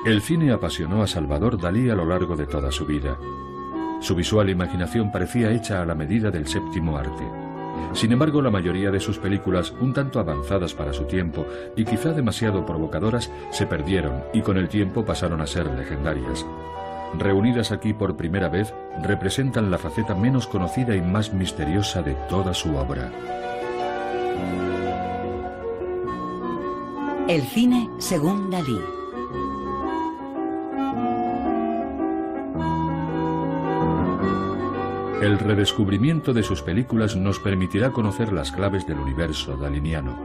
El cine apasionó a Salvador Dalí a lo largo de toda su vida. Su visual imaginación parecía hecha a la medida del séptimo arte. Sin embargo, la mayoría de sus películas, un tanto avanzadas para su tiempo y quizá demasiado provocadoras, se perdieron y con el tiempo pasaron a ser legendarias. Reunidas aquí por primera vez, representan la faceta menos conocida y más misteriosa de toda su obra. El cine según Dalí. El redescubrimiento de sus películas nos permitirá conocer las claves del universo daliniano.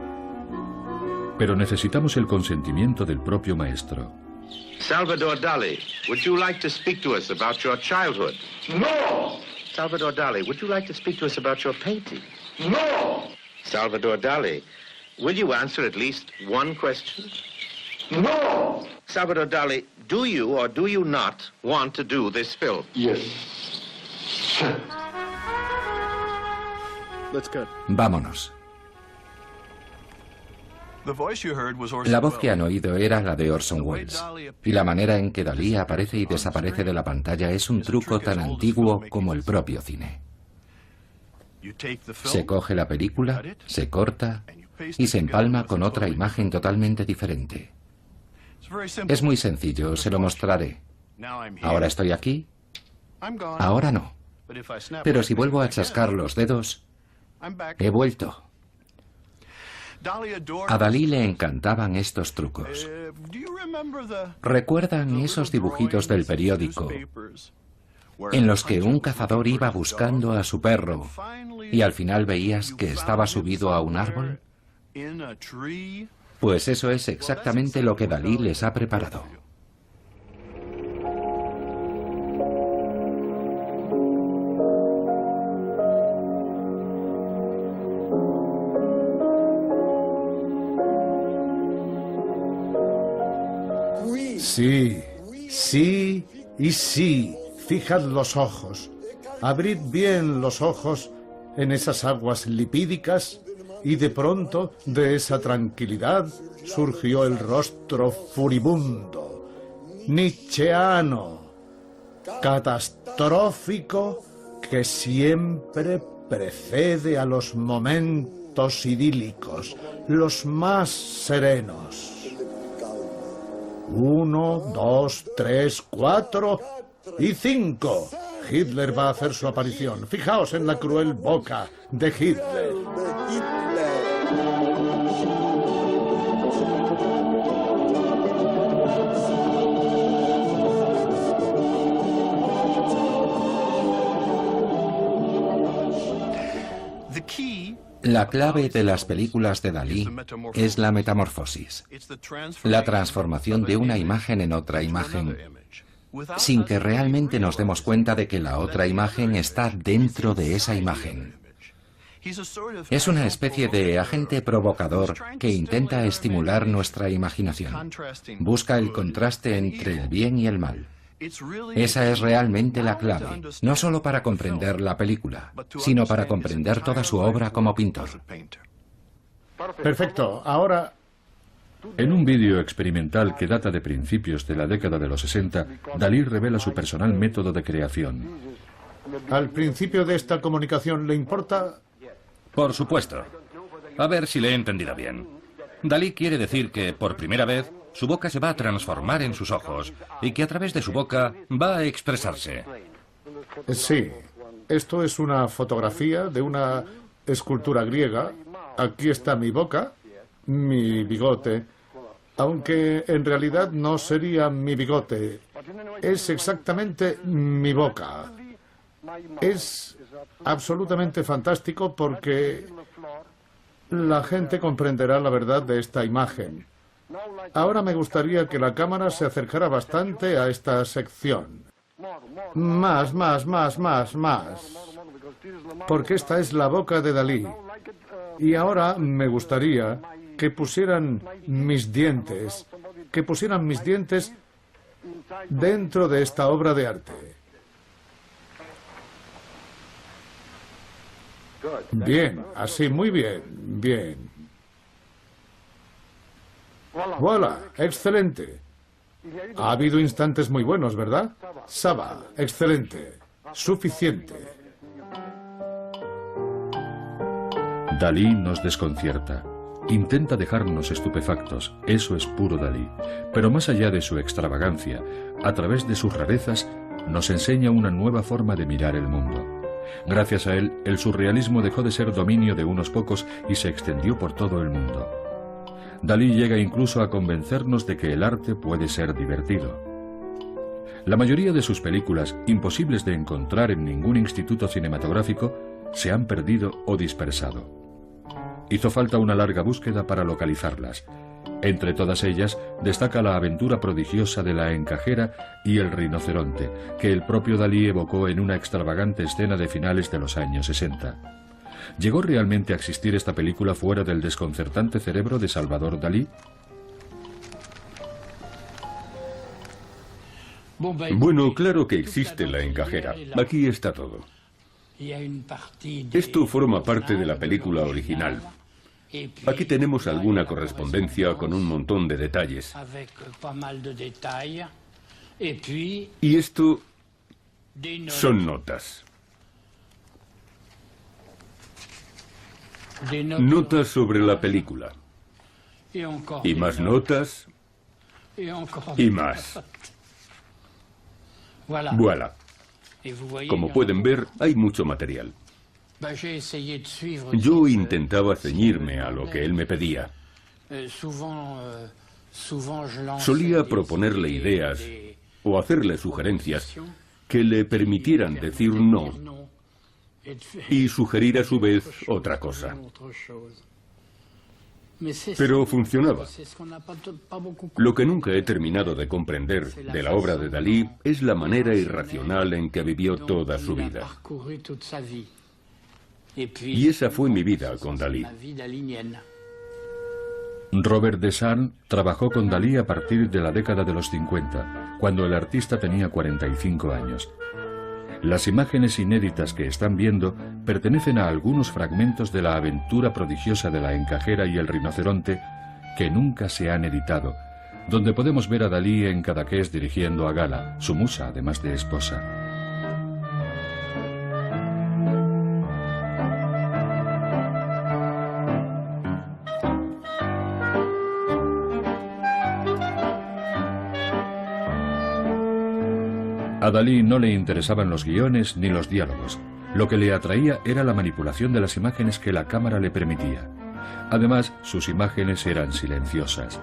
Pero necesitamos el consentimiento del propio maestro. Salvador Dali, would you like to speak to us about your childhood? No! Salvador Dali, would you like to speak to us about your painting? No! Salvador Dali, will you answer at least one question? No! Salvador Dali, do you or do you not want to do this film? Yes. Vámonos. La voz que han oído era la de Orson Welles, y la manera en que Dalí aparece y desaparece de la pantalla es un truco tan antiguo como el propio cine. Se coge la película, se corta y se empalma con otra imagen totalmente diferente. Es muy sencillo, se lo mostraré. Ahora estoy aquí, ahora no. Pero si vuelvo a chascar los dedos, he vuelto. A Dalí le encantaban estos trucos. ¿Recuerdan esos dibujitos del periódico en los que un cazador iba buscando a su perro y al final veías que estaba subido a un árbol? Pues eso es exactamente lo que Dalí les ha preparado. Sí, sí y sí. Fijad los ojos. Abrid bien los ojos en esas aguas lipídicas y de pronto, de esa tranquilidad, surgió el rostro furibundo, nietzscheano, catastrófico, que siempre precede a los momentos idílicos, los más serenos. 1, 2, 3, 4 y 5. Hitler va a hacer su aparición. Fijaos en la cruel boca de Hitler. La clave de las películas de Dalí es la metamorfosis, la transformación de una imagen en otra imagen, sin que realmente nos demos cuenta de que la otra imagen está dentro de esa imagen. Es una especie de agente provocador que intenta estimular nuestra imaginación. Busca el contraste entre el bien y el mal. Esa es realmente la clave, no solo para comprender la película, sino para comprender toda su obra como pintor. Perfecto, ahora... En un vídeo experimental que data de principios de la década de los 60, Dalí revela su personal método de creación. Al principio de esta comunicación, ¿le importa? Por supuesto. A ver si le he entendido bien. Dalí quiere decir que, por primera vez, su boca se va a transformar en sus ojos y que a través de su boca va a expresarse. Sí, esto es una fotografía de una escultura griega. Aquí está mi boca, mi bigote, aunque en realidad no sería mi bigote, es exactamente mi boca. Es absolutamente fantástico porque la gente comprenderá la verdad de esta imagen. Ahora me gustaría que la cámara se acercara bastante a esta sección. Más. Porque esta es la boca de Dalí. Y ahora me gustaría que pusieran mis dientes, dentro de esta obra de arte. Bien, así, muy bien, bien. ¡Voilà! ¡Excelente! Ha habido instantes muy buenos, ¿verdad? Saba, excelente, suficiente. Dalí nos desconcierta. Intenta dejarnos estupefactos, eso es puro Dalí. Pero más allá de su extravagancia, a través de sus rarezas, nos enseña una nueva forma de mirar el mundo. Gracias a él, el surrealismo dejó de ser dominio de unos pocos y se extendió por todo el mundo. Dalí llega incluso a convencernos de que el arte puede ser divertido. La mayoría de sus películas, imposibles de encontrar en ningún instituto cinematográfico, se han perdido o dispersado. Hizo falta una larga búsqueda para localizarlas. Entre todas ellas destaca la aventura prodigiosa de la encajera y el rinoceronte, que el propio Dalí evocó en una extravagante escena de finales de los años 60. ¿Llegó realmente a existir esta película fuera del desconcertante cerebro de Salvador Dalí? Bueno, claro que existe la encajera. Aquí está todo. Esto forma parte de la película original. Aquí tenemos alguna correspondencia con un montón de detalles. Y esto son notas. Notas sobre la película. Y más notas. Y más. Voilà. Como pueden ver, hay mucho material. Yo intentaba ceñirme a lo que él me pedía. Solía proponerle ideas o hacerle sugerencias que le permitieran decir no y sugerir a su vez otra cosa. Pero funcionaba. Lo que nunca he terminado de comprender de la obra de Dalí es la manera irracional en que vivió toda su vida. Y esa fue mi vida con Dalí. Robert Desarnes trabajó con Dalí a partir de la década de los 50, cuando el artista tenía 45 años. Las imágenes inéditas que están viendo pertenecen a algunos fragmentos de la aventura prodigiosa de la encajera y el rinoceronte que nunca se han editado, donde podemos ver a Dalí en Cadaqués dirigiendo a Gala, su musa además de esposa. A Dalí no le interesaban los guiones ni los diálogos. Lo que le atraía era la manipulación de las imágenes que la cámara le permitía. Además, sus imágenes eran silenciosas.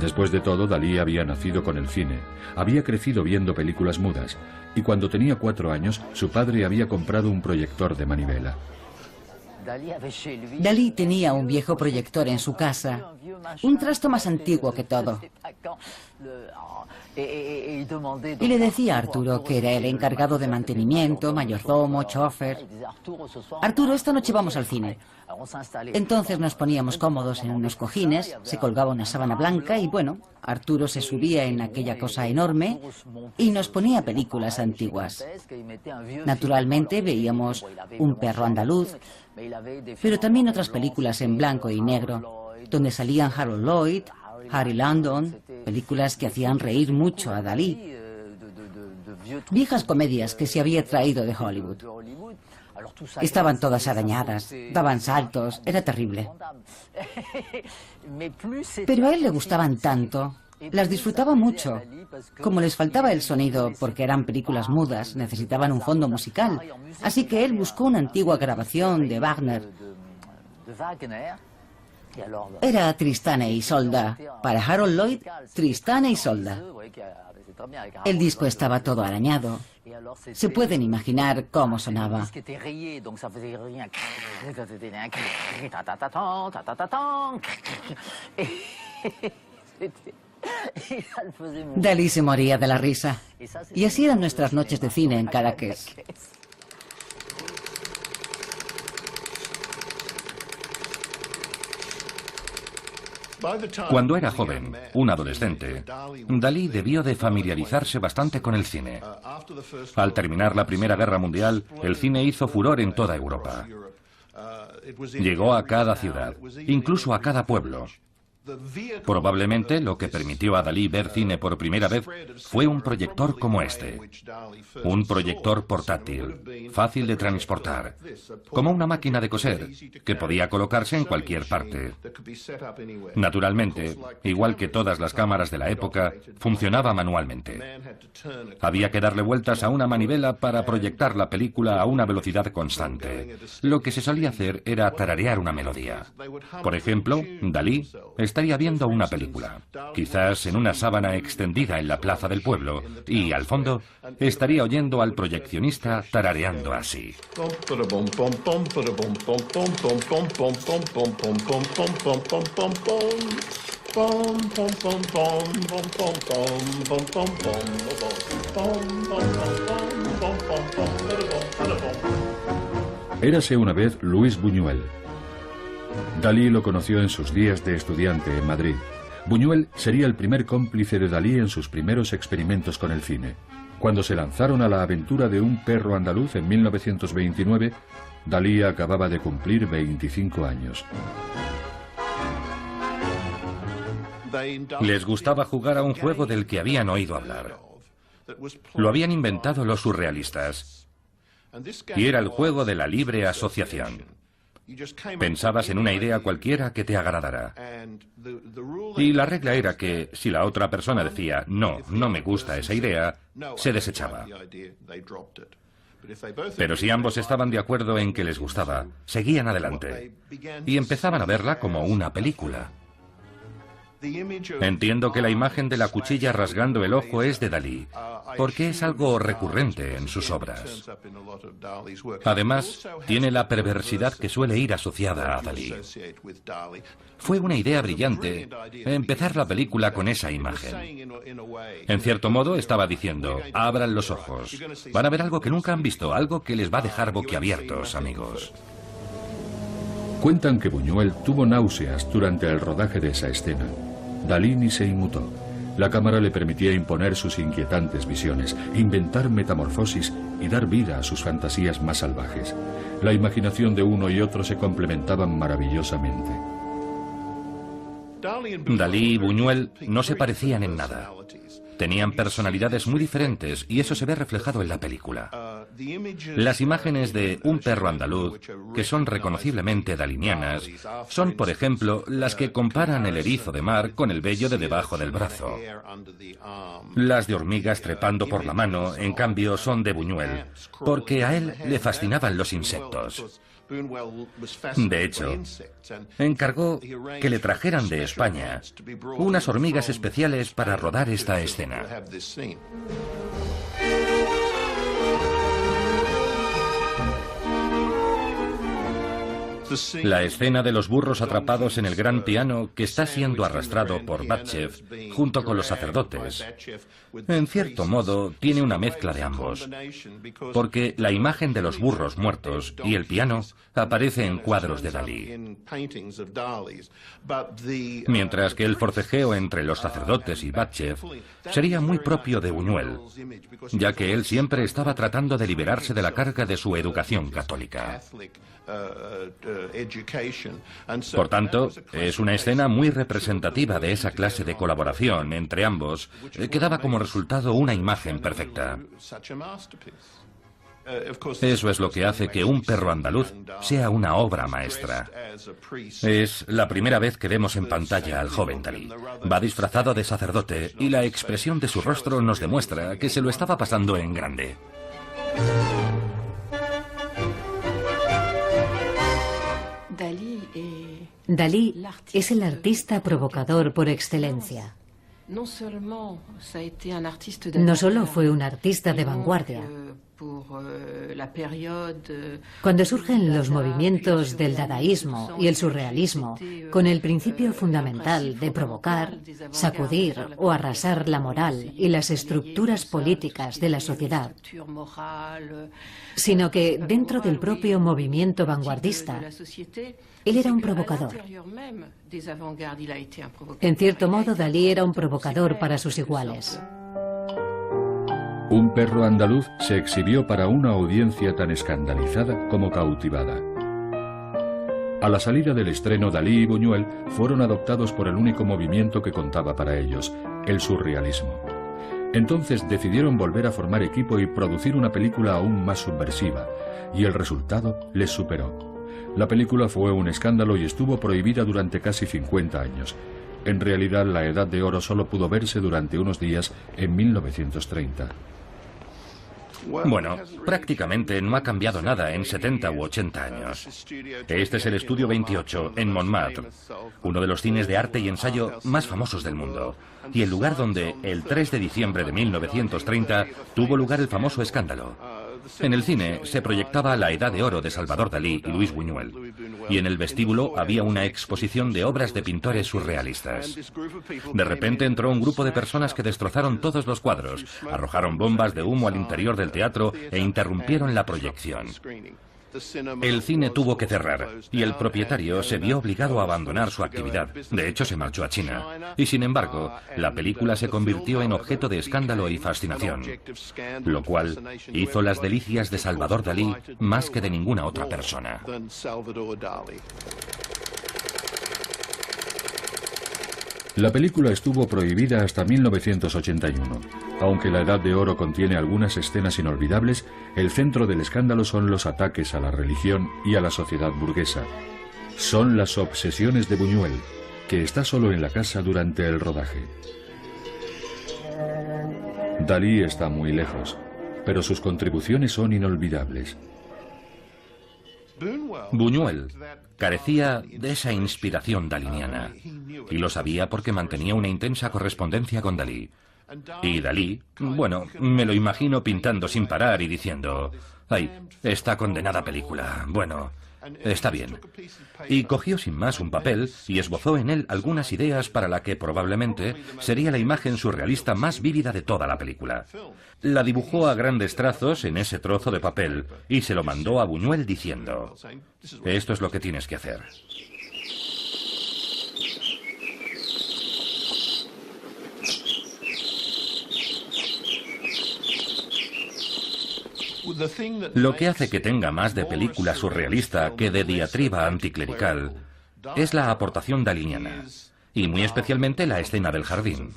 Después de todo, Dalí había nacido con el cine, había crecido viendo películas mudas, y cuando tenía 4 años, su padre había comprado un proyector de manivela. Dalí tenía un viejo proyector en su casa, un trasto más antiguo que todo. Y le decía a Arturo, que era el encargado de mantenimiento, mayordomo, chofer: Arturo, esta noche vamos al cine. Entonces nos poníamos cómodos en unos cojines, se colgaba una sábana blanca y bueno, Arturo se subía en aquella cosa enorme y nos ponía películas antiguas. Naturalmente veíamos Un perro andaluz, pero también otras películas en blanco y negro, donde salían Harold Lloyd, Harry Landon, películas que hacían reír mucho a Dalí. Viejas comedias que se había traído de Hollywood. Estaban todas arañadas, daban saltos, era terrible. Pero a él le gustaban tanto, las disfrutaba mucho. Como les faltaba el sonido, porque eran películas mudas, necesitaban un fondo musical. Así que él buscó una antigua grabación de Wagner. Era Tristán e Isolda. Para Harold Lloyd, Tristán e Isolda. El disco estaba todo arañado. Se pueden imaginar cómo sonaba. Dalí se moría de la risa. Y así eran nuestras noches de cine en Cadaqués. Cuando era joven, un adolescente, Dalí debió de familiarizarse bastante con el cine. Al terminar la Primera Guerra Mundial, el cine hizo furor en toda Europa. Llegó a cada ciudad, incluso a cada pueblo. Probablemente lo que permitió a Dalí ver cine por primera vez fue un proyector como este. Un proyector portátil, fácil de transportar, como una máquina de coser, que podía colocarse en cualquier parte. Naturalmente, igual que todas las cámaras de la época, funcionaba manualmente. Había que darle vueltas a una manivela para proyectar la película a una velocidad constante. Lo que se solía hacer era tararear una melodía. Por ejemplo, Dalí estaría viendo una película, quizás en una sábana extendida en la plaza del pueblo, y al fondo estaría oyendo al proyeccionista tarareando así. Érase una vez Luis Buñuel. Dalí lo conoció en sus días de estudiante en Madrid. Buñuel sería el primer cómplice de Dalí en sus primeros experimentos con el cine. Cuando se lanzaron a la aventura de Un perro andaluz en 1929, Dalí acababa de cumplir 25 años. Les gustaba jugar a un juego del que habían oído hablar. Lo habían inventado los surrealistas. Y era el juego de la libre asociación. Pensabas en una idea cualquiera que te agradara. Y la regla era que si la otra persona decía, no, no me gusta esa idea, se desechaba. Pero si ambos estaban de acuerdo en que les gustaba, seguían adelante. Y empezaban a verla como una película. Entiendo que la imagen de la cuchilla rasgando el ojo es de Dalí, porque es algo recurrente en sus obras. Además, tiene la perversidad que suele ir asociada a Dalí. Fue una idea brillante empezar la película con esa imagen. En cierto modo estaba diciendo, abran los ojos, van a ver algo que nunca han visto, algo que les va a dejar boquiabiertos, amigos. Cuentan que Buñuel tuvo náuseas durante el rodaje de esa escena. Dalí ni se inmutó. La cámara le permitía imponer sus inquietantes visiones, inventar metamorfosis y dar vida a sus fantasías más salvajes. La imaginación de uno y otro se complementaban maravillosamente. Dalí y Buñuel no se parecían en nada. Tenían personalidades muy diferentes y eso se ve reflejado en la película. Las imágenes de Un perro andaluz, que son reconociblemente dalinianas, son, por ejemplo, las que comparan el erizo de mar con el vello de debajo del brazo. Las de hormigas trepando por la mano, en cambio, son de Buñuel, porque a él le fascinaban los insectos. De hecho, encargó que le trajeran de España unas hormigas especiales para rodar esta escena. La escena de los burros atrapados en el gran piano que está siendo arrastrado por Batchev junto con los sacerdotes, en cierto modo tiene una mezcla de ambos, porque la imagen de los burros muertos y el piano aparece en cuadros de Dalí, mientras que el forcejeo entre los sacerdotes y Batchev sería muy propio de Buñuel, ya que él siempre estaba tratando de liberarse de la carga de su educación católica. Por tanto, es una escena muy representativa de esa clase de colaboración entre ambos, que daba como resultado una imagen perfecta. Eso es lo que hace que Un perro andaluz sea una obra maestra. Es la primera vez que vemos en pantalla al joven Dalí. Va disfrazado de sacerdote y la expresión de su rostro nos demuestra que se lo estaba pasando en grande. Dalí es el artista provocador por excelencia. No solo fue un artista de vanguardia. Cuando surgen los movimientos del dadaísmo y el surrealismo, con el principio fundamental de provocar, sacudir o arrasar la moral y las estructuras políticas de la sociedad, sino que dentro del propio movimiento vanguardista, él era un provocador. En cierto modo, Dalí era un provocador para sus iguales. Un perro andaluz se exhibió para una audiencia tan escandalizada como cautivada. A la salida del estreno, Dalí y Buñuel fueron adoptados por el único movimiento que contaba para ellos, el surrealismo. Entonces decidieron volver a formar equipo y producir una película aún más subversiva, y el resultado les superó. La película fue un escándalo y estuvo prohibida durante casi 50 años. En realidad, la Edad de Oro solo pudo verse durante unos días en 1930. Bueno, prácticamente no ha cambiado nada en 70 u 80 años. Este es el Estudio 28, en Montmartre, uno de los cines de arte y ensayo más famosos del mundo, y el lugar donde, el 3 de diciembre de 1930, tuvo lugar el famoso escándalo. En el cine se proyectaba La Edad de Oro de Salvador Dalí y Luis Buñuel, y en el vestíbulo había una exposición de obras de pintores surrealistas. De repente entró un grupo de personas que destrozaron todos los cuadros, arrojaron bombas de humo al interior del teatro e interrumpieron la proyección. El cine tuvo que cerrar y el propietario se vio obligado a abandonar su actividad. De hecho, se marchó a China. Y sin embargo, la película se convirtió en objeto de escándalo y fascinación, lo cual hizo las delicias de Salvador Dalí más que de ninguna otra persona. La película estuvo prohibida hasta 1981. Aunque La Edad de Oro contiene algunas escenas inolvidables, el centro del escándalo son los ataques a la religión y a la sociedad burguesa. Son las obsesiones de Buñuel, que está solo en la casa durante el rodaje. Dalí está muy lejos, pero sus contribuciones son inolvidables. Buñuel carecía de esa inspiración daliniana, y lo sabía porque mantenía una intensa correspondencia con Dalí. Y Dalí, bueno, me lo imagino pintando sin parar y diciendo: ¡ay, esta condenada película! Bueno, está bien. Y cogió sin más un papel y esbozó en él algunas ideas para la que probablemente sería la imagen surrealista más vívida de toda la película. La dibujó a grandes trazos en ese trozo de papel y se lo mandó a Buñuel diciendo: esto es lo que tienes que hacer. Lo que hace que tenga más de película surrealista que de diatriba anticlerical es la aportación daliniana, y muy especialmente la escena del jardín.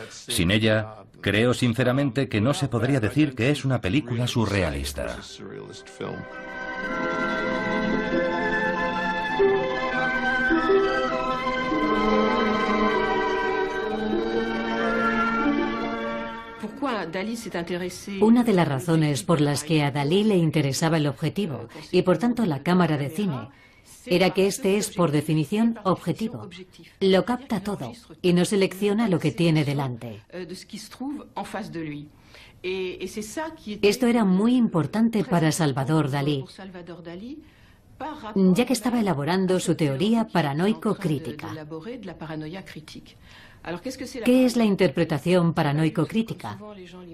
Sin ella, creo sinceramente que no se podría decir que es una película surrealista. Una de las razones por las que a Dalí le interesaba el objetivo y por tanto la cámara de cine era que este es por definición objetivo. Lo capta todo y no selecciona lo que tiene delante. Esto era muy importante para Salvador Dalí, ya que estaba elaborando su teoría paranoico-crítica. ¿Qué es la interpretación paranoico-crítica?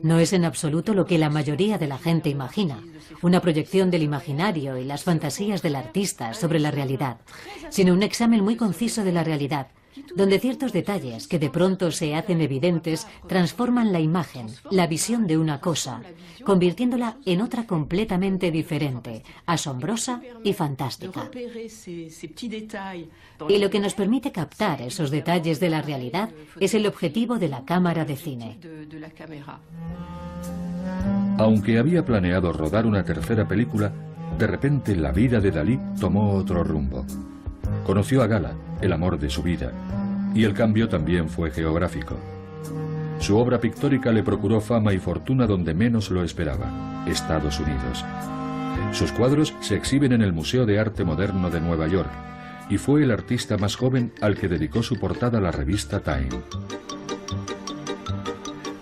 No es en absoluto lo que la mayoría de la gente imagina, una proyección del imaginario y las fantasías del artista sobre la realidad, sino un examen muy conciso de la realidad, donde ciertos detalles que de pronto se hacen evidentes transforman la imagen, la visión de una cosa, convirtiéndola en otra completamente diferente, asombrosa y fantástica. Y lo que nos permite captar esos detalles de la realidad es el objetivo de la cámara de cine. Aunque había planeado rodar una tercera película, de repente la vida de Dalí tomó otro rumbo. Conoció a Gala, el amor de su vida, y el cambio también fue geográfico. Su obra pictórica le procuró fama y fortuna donde menos lo esperaba, Estados Unidos. Sus cuadros se exhiben en el Museo de Arte Moderno de Nueva York, y fue el artista más joven al que dedicó su portada la revista Time.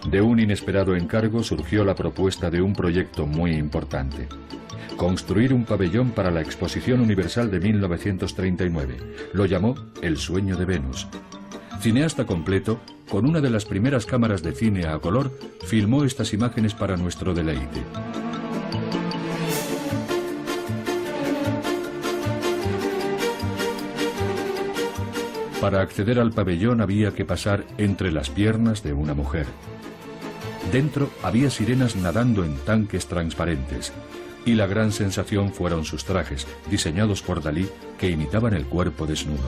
De un inesperado encargo surgió la propuesta de un proyecto muy importante: construir un pabellón para la Exposición Universal de 1939. Lo llamó El sueño de Venus. Cineasta completo, con una de las primeras cámaras de cine a color, filmó estas imágenes para nuestro deleite. Para acceder al pabellón había que pasar entre las piernas de una mujer. Dentro había sirenas nadando en tanques transparentes. Y la gran sensación fueron sus trajes, diseñados por Dalí, que imitaban el cuerpo desnudo.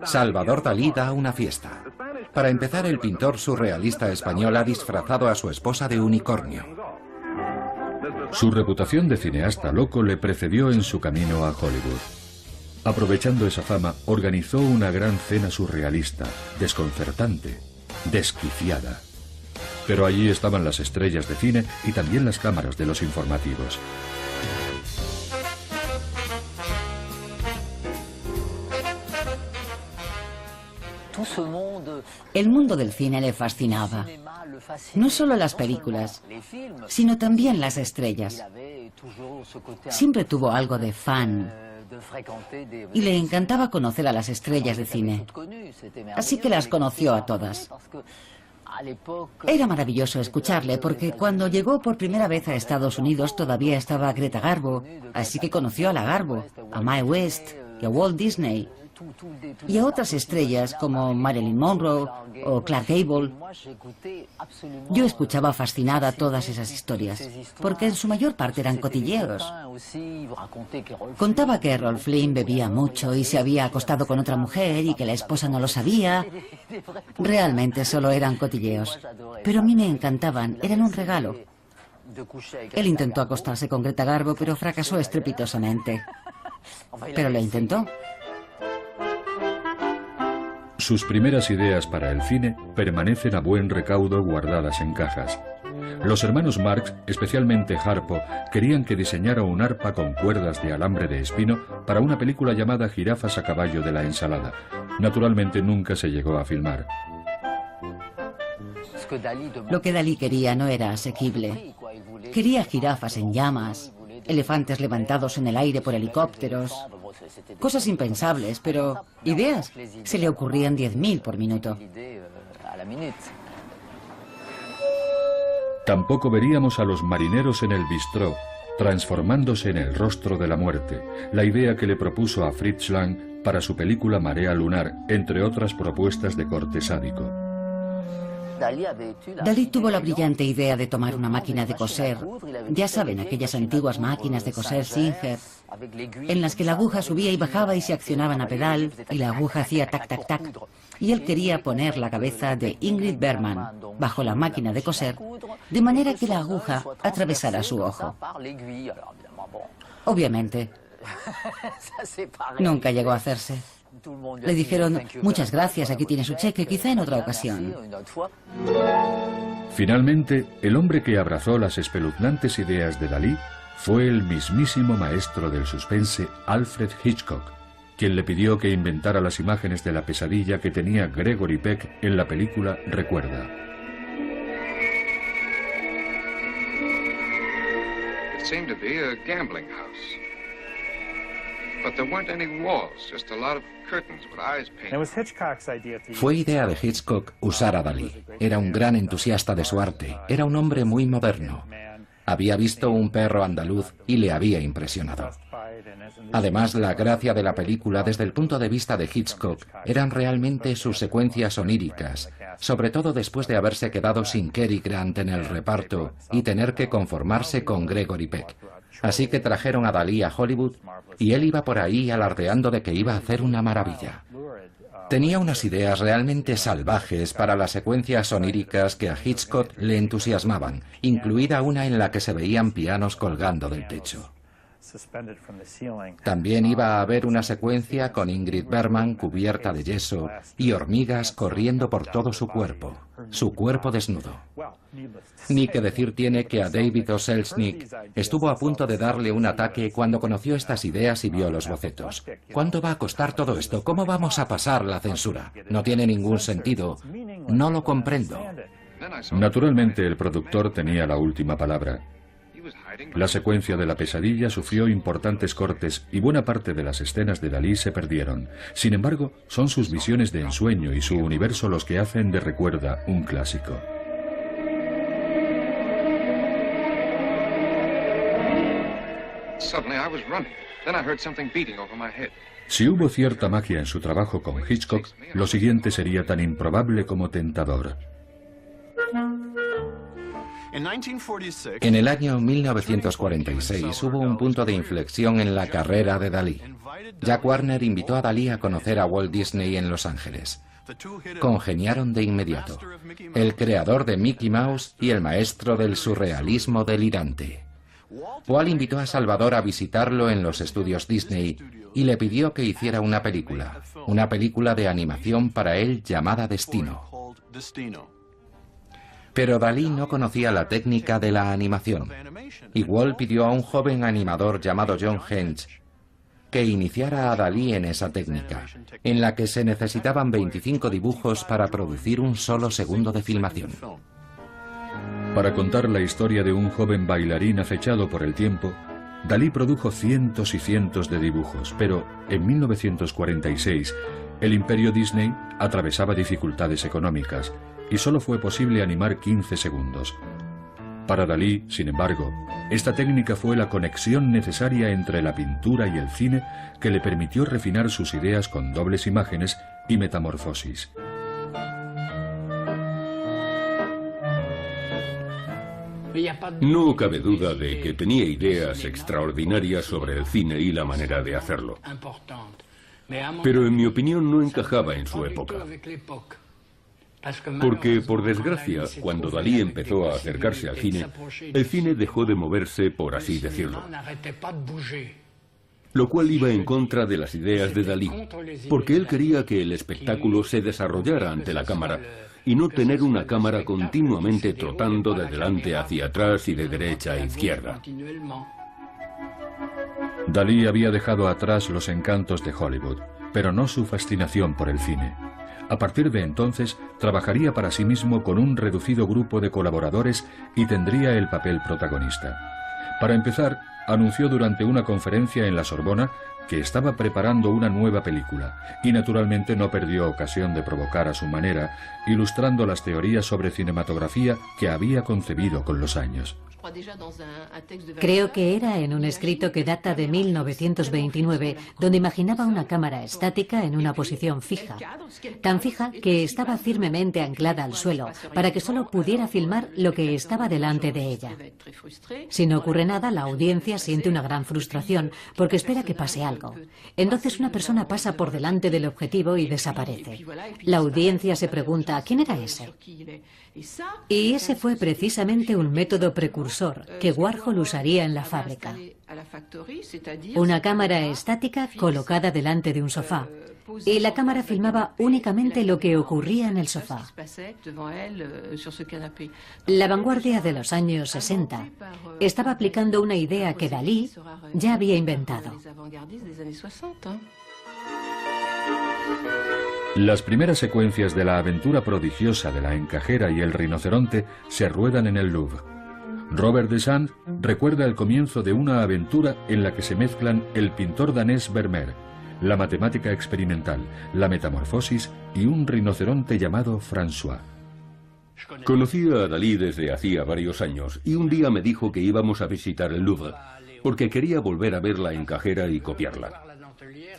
Salvador Dalí da una fiesta. Para empezar, el pintor surrealista español ha disfrazado a su esposa de unicornio. Su reputación de cineasta loco le precedió en su camino a Hollywood. Aprovechando esa fama, organizó una gran cena surrealista, desconcertante, desquiciada. Pero allí estaban las estrellas de cine y también las cámaras de los informativos. El mundo del cine le fascinaba. No solo las películas, sino también las estrellas. Siempre tuvo algo de fan. Y le encantaba conocer a las estrellas de cine. Así que las conoció a todas. Era maravilloso escucharle porque cuando llegó por primera vez a Estados Unidos todavía estaba Greta Garbo, así que conoció a la Garbo, a Mae West y a Walt Disney. Y a otras estrellas como Marilyn Monroe o Clark Gable. Yo escuchaba fascinada todas esas historias, porque en su mayor parte eran cotilleos. Contaba que Errol Flynn bebía mucho y se había acostado con otra mujer y que la esposa no lo sabía. Realmente solo eran cotilleos. Pero a mí me encantaban, eran un regalo. Él intentó acostarse con Greta Garbo, pero fracasó estrepitosamente. Pero lo intentó. Sus primeras ideas para el cine permanecen a buen recaudo guardadas en cajas. Los hermanos Marx, especialmente Harpo, querían que diseñara un arpa con cuerdas de alambre de espino para una película llamada Jirafas a caballo de la ensalada. Naturalmente nunca se llegó a filmar. Lo que Dalí quería no era asequible. Quería jirafas en llamas, elefantes levantados en el aire por helicópteros. Cosas impensables, pero ideas se le ocurrían 10.000 por minuto. Tampoco veríamos a los marineros en el bistró, transformándose en el rostro de la muerte, la idea que le propuso a Fritz Lang para su película Marea Lunar, entre otras propuestas de corte sádico. Dalí tuvo la brillante idea de tomar una máquina de coser, ya saben, aquellas antiguas máquinas de coser Singer, en las que la aguja subía y bajaba y se accionaban a pedal, y la aguja hacía tac, tac, tac. Y él quería poner la cabeza de Ingrid Bergman bajo la máquina de coser, de manera que la aguja atravesara su ojo. Obviamente, nunca llegó a hacerse. Le dijeron, muchas gracias, aquí tiene su cheque, quizá en otra ocasión. Finalmente, el hombre que abrazó las espeluznantes ideas de Dalí fue el mismísimo maestro del suspense Alfred Hitchcock, quien le pidió que inventara las imágenes de la pesadilla que tenía Gregory Peck en la película Recuerda. It seemed to be a gambling house. But there weren't any walls, just a lot of curtains with eyes painted. Fue idea de Hitchcock usar a Dalí. Era un gran entusiasta de su arte. Era un hombre muy moderno. Había visto un perro andaluz y le había impresionado. Además, la gracia de la película desde el punto de vista de Hitchcock eran realmente sus secuencias oníricas, sobre todo después de haberse quedado sin Cary Grant en el reparto y tener que conformarse con Gregory Peck. Así que trajeron a Dalí a Hollywood y él iba por ahí alardeando de que iba a hacer una maravilla. Tenía unas ideas realmente salvajes para las secuencias oníricas que a Hitchcock le entusiasmaban, incluida una en la que se veían pianos colgando del techo. También iba a haber una secuencia con Ingrid Bergman cubierta de yeso y hormigas corriendo por todo su cuerpo desnudo. Ni que decir tiene que a David O. Selznick estuvo a punto de darle un ataque cuando conoció estas ideas y vio los bocetos. ¿Cuánto va a costar todo esto? ¿Cómo vamos a pasar la censura? No tiene ningún sentido. No lo comprendo. Naturalmente, el productor tenía la última palabra. La secuencia de la pesadilla sufrió importantes cortes y buena parte de las escenas de Dalí se perdieron. Sin embargo, son sus visiones de ensueño y su universo los que hacen de Recuerda un clásico. Suddenly I was running. Then I heard something beating over my head. Si hubo cierta magia en su trabajo con Hitchcock, lo siguiente sería tan improbable como tentador. En el año 1946 hubo un punto de inflexión en la carrera de Dalí. Jack Warner invitó a Dalí a conocer a Walt Disney en Los Ángeles. Congeniaron de inmediato. El creador de Mickey Mouse y el maestro del surrealismo delirante. Walt invitó a Salvador a visitarlo en los estudios Disney y le pidió que hiciera una película de animación para él llamada Destino. Pero Dalí no conocía la técnica de la animación, y Walt pidió a un joven animador llamado John Henge que iniciara a Dalí en esa técnica, en la que se necesitaban 25 dibujos para producir un solo segundo de filmación. Para contar la historia de un joven bailarín acechado por el tiempo, Dalí produjo cientos y cientos de dibujos, pero en 1946 el imperio Disney atravesaba dificultades económicas y solo fue posible animar 15 segundos. Para Dalí, sin embargo, esta técnica fue la conexión necesaria entre la pintura y el cine que le permitió refinar sus ideas con dobles imágenes y metamorfosis. No cabe duda de que tenía ideas extraordinarias sobre el cine y la manera de hacerlo. Pero en mi opinión no encajaba en su época. Porque, por desgracia, cuando Dalí empezó a acercarse al cine, el cine dejó de moverse, por así decirlo. Lo cual iba en contra de las ideas de Dalí, porque él quería que el espectáculo se desarrollara ante la cámara y no tener una cámara continuamente trotando de delante hacia atrás y de derecha a izquierda. Dalí había dejado atrás los encantos de Hollywood, pero no su fascinación por el cine. A partir de entonces, trabajaría para sí mismo con un reducido grupo de colaboradores y tendría el papel protagonista. Para empezar, anunció durante una conferencia en la Sorbona que estaba preparando una nueva película, y naturalmente no perdió ocasión de provocar a su manera, ilustrando las teorías sobre cinematografía que había concebido con los años. Creo que era en un escrito que data de 1929, donde imaginaba una cámara estática en una posición fija, tan fija que estaba firmemente anclada al suelo, para que solo pudiera filmar lo que estaba delante de ella. Si no ocurre nada, la audiencia siente una gran frustración, porque espera que pase algo. Entonces una persona pasa por delante del objetivo y desaparece. La audiencia se pregunta, ¿quién era ese? Y ese fue precisamente un método precursor que Warhol usaría en la fábrica. Una cámara estática colocada delante de un sofá. Y la cámara filmaba únicamente lo que ocurría en el sofá. La vanguardia de los años 60 estaba aplicando una idea que Dalí ya había inventado. Las primeras secuencias de la aventura prodigiosa de la encajera y el rinoceronte se ruedan en el Louvre. Robert de Sand recuerda el comienzo de una aventura en la que se mezclan el pintor danés Vermeer, la matemática experimental, la metamorfosis y un rinoceronte llamado François. Conocí a Dalí desde hacía varios años y un día me dijo que íbamos a visitar el Louvre porque quería volver a ver la encajera y copiarla.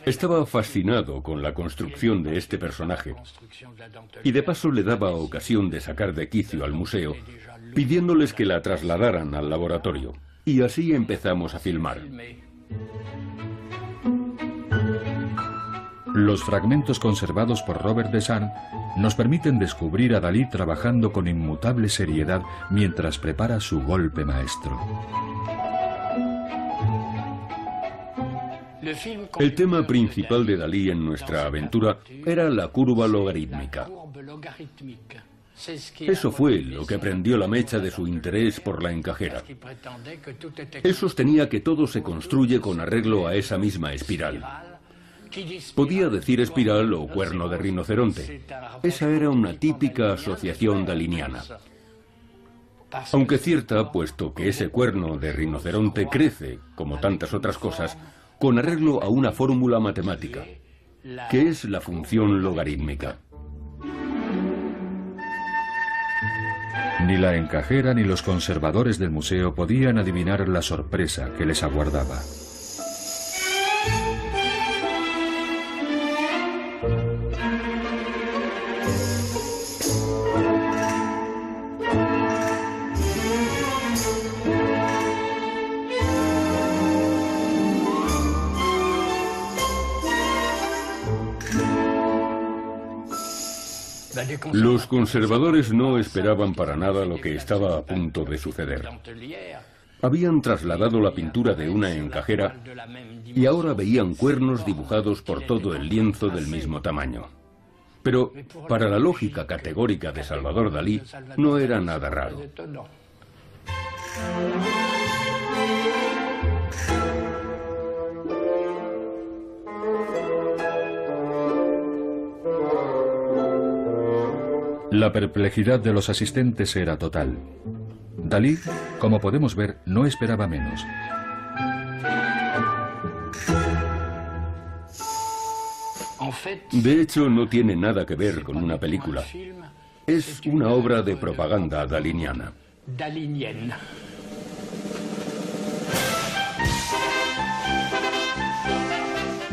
Estaba fascinado con la construcción de este personaje y de paso le daba ocasión de sacar de quicio al museo, pidiéndoles que la trasladaran al laboratorio. Y así empezamos a filmar. Los fragmentos conservados por Robert de Sand nos permiten descubrir a Dalí trabajando con inmutable seriedad mientras prepara su golpe maestro. El tema principal de Dalí en nuestra aventura era la curva logarítmica. Eso fue lo que prendió la mecha de su interés por la encajera. Él sostenía que todo se construye con arreglo a esa misma espiral. Podía decir espiral o cuerno de rinoceronte. Esa era una típica asociación daliniana. Aunque cierta, puesto que ese cuerno de rinoceronte crece, como tantas otras cosas, con arreglo a una fórmula matemática, que es la función logarítmica. Ni la encajera ni los conservadores del museo podían adivinar la sorpresa que les aguardaba. Los conservadores no esperaban para nada lo que estaba a punto de suceder. Habían trasladado la pintura de una encajera y ahora veían cuernos dibujados por todo el lienzo del mismo tamaño. Pero para la lógica categórica de Salvador Dalí no era nada raro. La perplejidad de los asistentes era total. Dalí, como podemos ver, no esperaba menos. De hecho, no tiene nada que ver con una película. Es una obra de propaganda daliniana.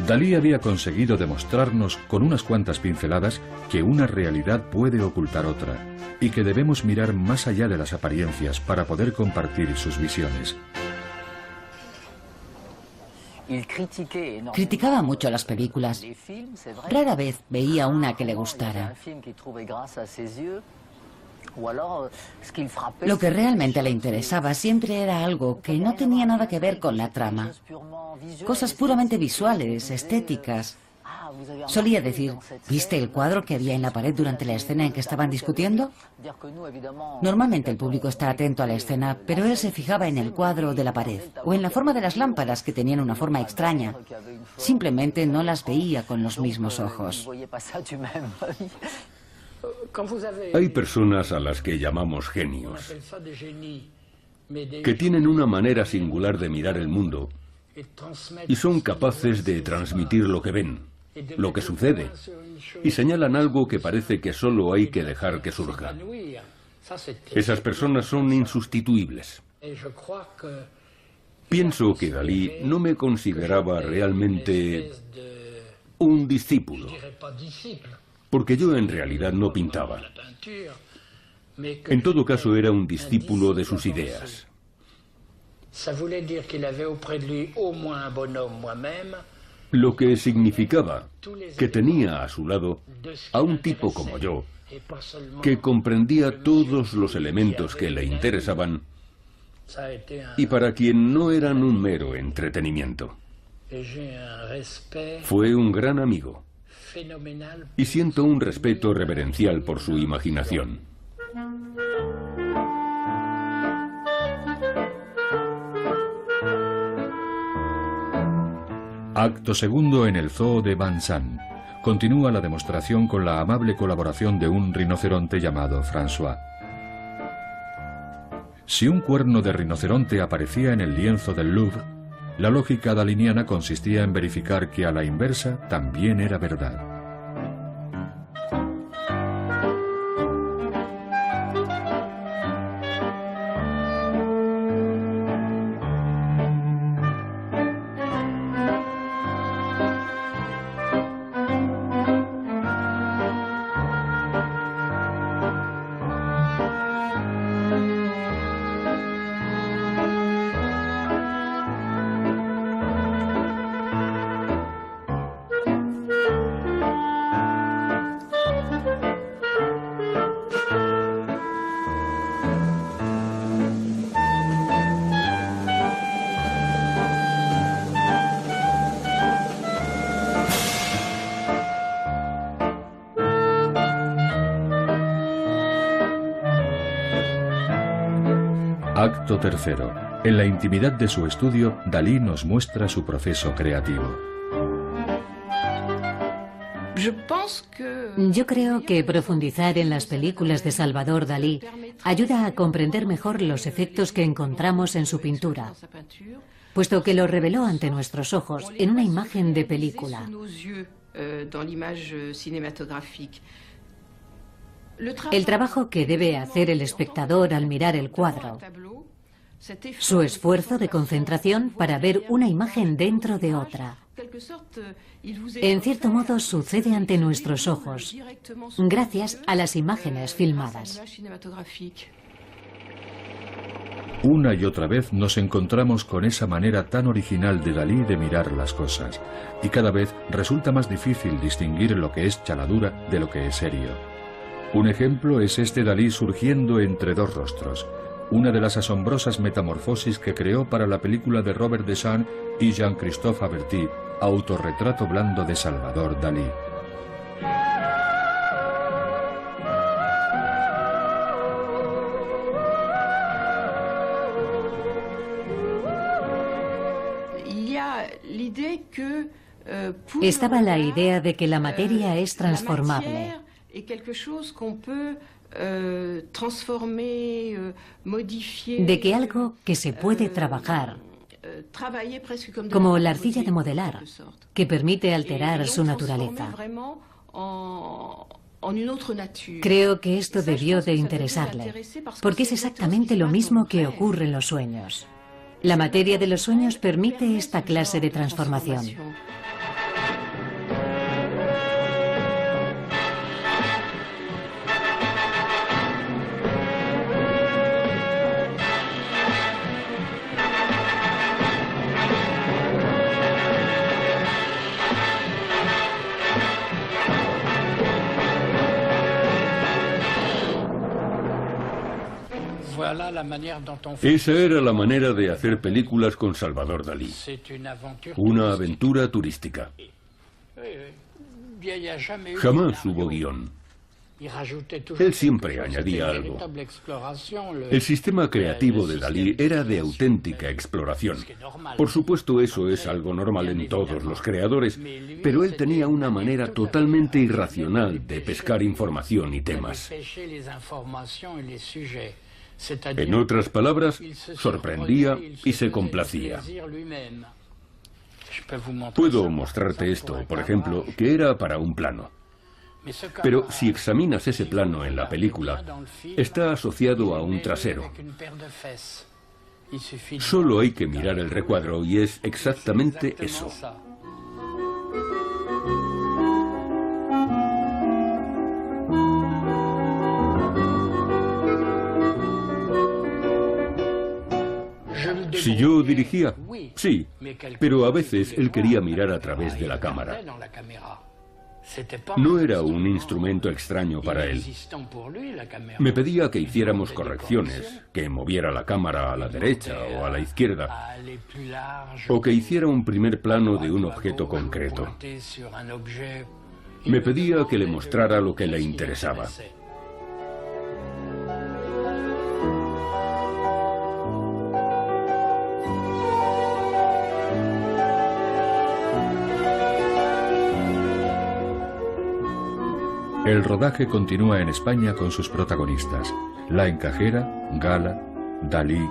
Dalí había conseguido demostrarnos con unas cuantas pinceladas que una realidad puede ocultar otra y que debemos mirar más allá de las apariencias para poder compartir sus visiones. Criticaba mucho las películas. Rara vez veía una que le gustara. Lo que realmente le interesaba siempre era algo que no tenía nada que ver con la trama. Cosas puramente visuales, estéticas. Solía decir, ¿viste el cuadro que había en la pared durante la escena en que estaban discutiendo? Normalmente el público está atento a la escena, pero él se fijaba en el cuadro de la pared o en la forma de las lámparas que tenían una forma extraña. Simplemente no las veía con los mismos ojos. Hay personas a las que llamamos genios, que tienen una manera singular de mirar el mundo y son capaces de transmitir lo que ven, lo que sucede, y señalan algo que parece que solo hay que dejar que surja. Esas personas son insustituibles. Pienso que Dalí no me consideraba realmente un discípulo, porque yo en realidad no pintaba. En todo caso, era un discípulo de sus ideas. Lo que significaba que tenía a su lado a un tipo como yo, que comprendía todos los elementos que le interesaban y para quien no eran un mero entretenimiento. Fue un gran amigo. Y siento un respeto reverencial por su imaginación. Acto segundo en el zoo de Vincennes. Continúa la demostración con la amable colaboración de un rinoceronte llamado François. Si un cuerno de rinoceronte aparecía en el lienzo del Louvre, la lógica daliniana consistía en verificar que a la inversa también era verdad. Acto tercero. En la intimidad de su estudio, Dalí nos muestra su proceso creativo. Yo creo que profundizar en las películas de Salvador Dalí ayuda a comprender mejor los efectos que encontramos en su pintura, puesto que lo reveló ante nuestros ojos en una imagen de película. El trabajo que debe hacer el espectador al mirar el cuadro, su esfuerzo de concentración para ver una imagen dentro de otra. En cierto modo sucede ante nuestros ojos, gracias a las imágenes filmadas. Una y otra vez nos encontramos con esa manera tan original de Dalí de mirar las cosas, y cada vez resulta más difícil distinguir lo que es chaladura de lo que es serio. Un ejemplo es este Dalí surgiendo entre dos rostros, una de las asombrosas metamorfosis que creó para la película de Robert Deschamps y Jean-Christophe Averty, Autorretrato blando de Salvador Dalí. Estaba la idea de que la materia es transformable, de que algo que se puede trabajar, como la arcilla de modelar, que permite alterar su naturaleza. Creo que esto debió de interesarle, porque es exactamente lo mismo que ocurre en los sueños. La materia de los sueños permite esta clase de transformación. Esa era la manera de hacer películas con Salvador Dalí. Una aventura turística. Jamás hubo guión. Él siempre añadía algo. El sistema creativo de Dalí era de auténtica exploración. Por supuesto, eso es algo normal en todos los creadores, pero él tenía una manera totalmente irracional de pescar información y temas. En otras palabras, sorprendía y se complacía. Puedo mostrarte esto, por ejemplo, que era para un plano. Pero si examinas ese plano en la película, está asociado a un trasero. Solo hay que mirar el recuadro y es exactamente eso. Si yo dirigía, sí, pero a veces él quería mirar a través de la cámara. No era un instrumento extraño para él. Me pedía que hiciéramos correcciones, que moviera la cámara a la derecha o a la izquierda, o que hiciera un primer plano de un objeto concreto. Me pedía que le mostrara lo que le interesaba. El rodaje continúa en España con sus protagonistas, La Encajera, Gala, Dalí,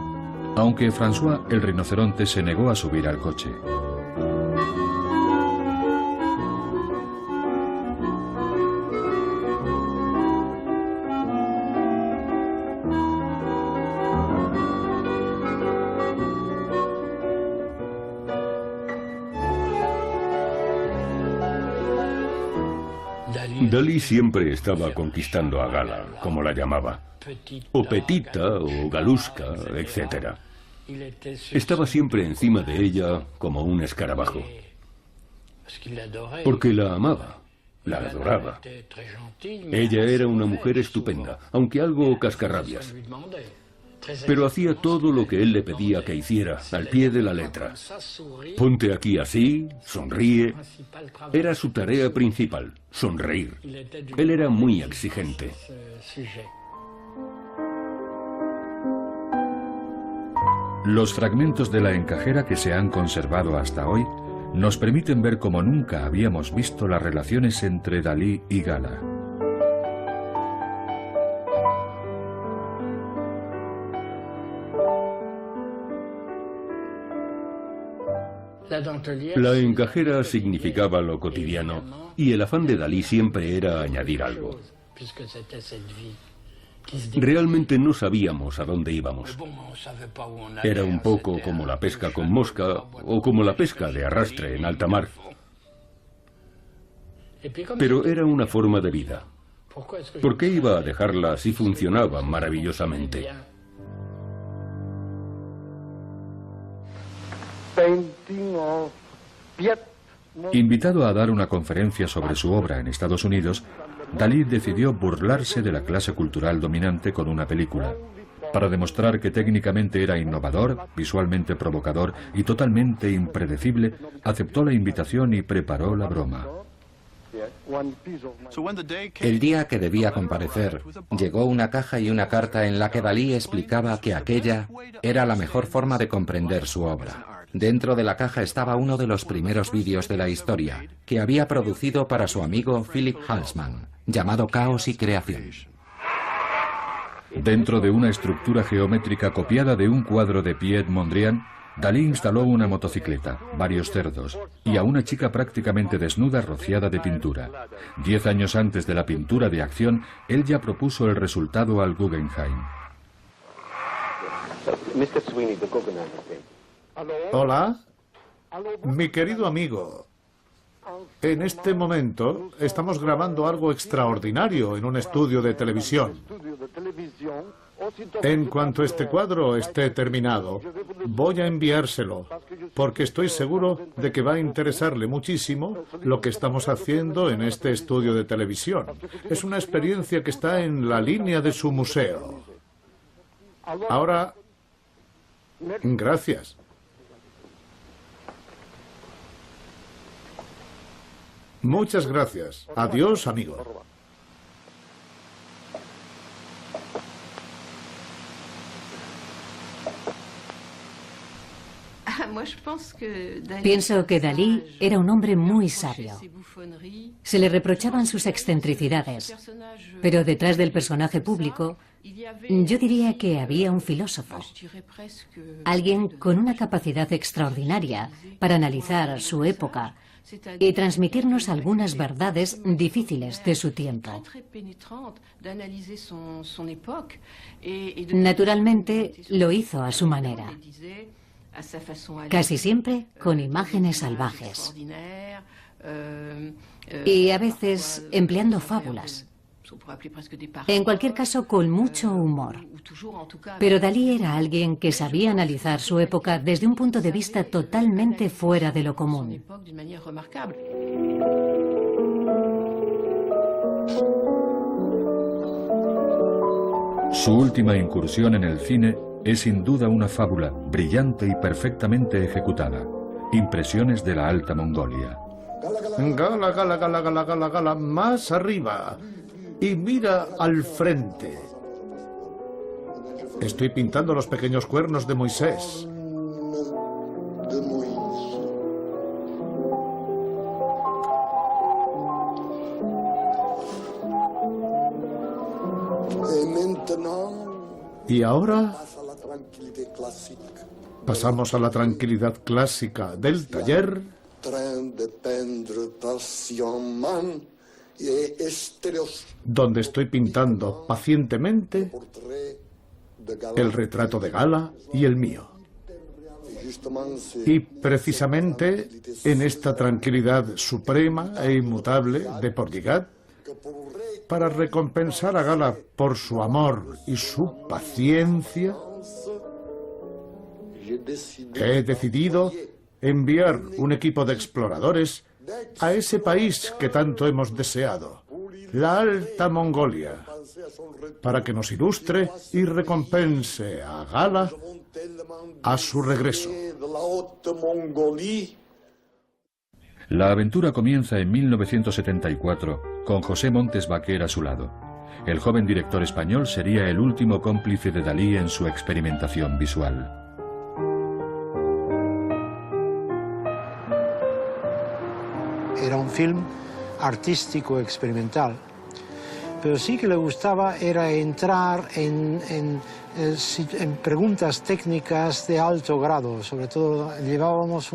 aunque François el rinoceronte se negó a subir al coche. Dalí siempre estaba conquistando a Gala, como la llamaba, o Petita, o Galuska, etc. Estaba siempre encima de ella como un escarabajo, porque la amaba, la adoraba. Ella era una mujer estupenda, aunque algo cascarrabias. Pero hacía todo lo que él le pedía que hiciera, al pie de la letra. Ponte aquí así, sonríe. Era su tarea principal, sonreír. Él era muy exigente. Los fragmentos de La Encajera que se han conservado hasta hoy nos permiten ver como nunca habíamos visto las relaciones entre Dalí y Gala. La encajera significaba lo cotidiano y el afán de Dalí siempre era añadir algo. Realmente no sabíamos a dónde íbamos. Era un poco como la pesca con mosca o como la pesca de arrastre en alta mar. Pero era una forma de vida. ¿Por qué iba a dejarla si funcionaba maravillosamente? Invitado a dar una conferencia sobre su obra en Estados Unidos, Dalí decidió burlarse de la clase cultural dominante con una película. Para demostrar que técnicamente era innovador, visualmente provocador y totalmente impredecible, aceptó la invitación y preparó la broma. El día que debía comparecer, llegó una caja y una carta en la que Dalí explicaba que aquella era la mejor forma de comprender su obra. Dentro de la caja estaba uno de los primeros vídeos de la historia, que había producido para su amigo Philip Halsman, llamado Caos y Creación. Dentro de una estructura geométrica copiada de un cuadro de Piet Mondrian, Dalí instaló una motocicleta, varios cerdos y a una chica prácticamente desnuda rociada de pintura. 10 años antes de la pintura de acción, él ya propuso el resultado al Guggenheim. Hola, mi querido amigo. En este momento estamos grabando algo extraordinario en un estudio de televisión. En cuanto este cuadro esté terminado, voy a enviárselo, porque estoy seguro de que va a interesarle muchísimo lo que estamos haciendo en este estudio de televisión. Es una experiencia que está en la línea de su museo. Ahora, gracias. Muchas gracias. Adiós, amigo. Pienso que Dalí era un hombre muy sabio. Se le reprochaban sus excentricidades, pero detrás del personaje público, yo diría que había un filósofo, alguien con una capacidad extraordinaria para analizar su época y transmitirnos algunas verdades difíciles de su tiempo. Naturalmente, lo hizo a su manera, casi siempre con imágenes salvajes y a veces empleando fábulas. En cualquier caso, con mucho humor. Pero Dalí era alguien que sabía analizar su época desde un punto de vista totalmente fuera de lo común. Su última incursión en el cine es sin duda una fábula brillante y perfectamente ejecutada. Impresiones de la Alta Mongolia. Gala, gala, gala, gala, gala, gala, más arriba. Y mira al frente. Estoy pintando los pequeños cuernos de Moisés. Y ahora pasamos a la tranquilidad clásica del taller. Donde estoy pintando pacientemente el retrato de Gala y el mío. Y precisamente en esta tranquilidad suprema e inmutable de Porligat, para recompensar a Gala por su amor y su paciencia, he decidido enviar un equipo de exploradores a ese país que tanto hemos deseado, la Alta Mongolia, para que nos ilustre y recompense a Gala a su regreso. La aventura comienza en 1974 con José Montes Baquer a su lado. El joven director español sería el último cómplice de Dalí en su experimentación visual. Era un film artístico experimental, pero sí que le gustaba era entrar en preguntas técnicas de alto grado. Sobre todo llevábamos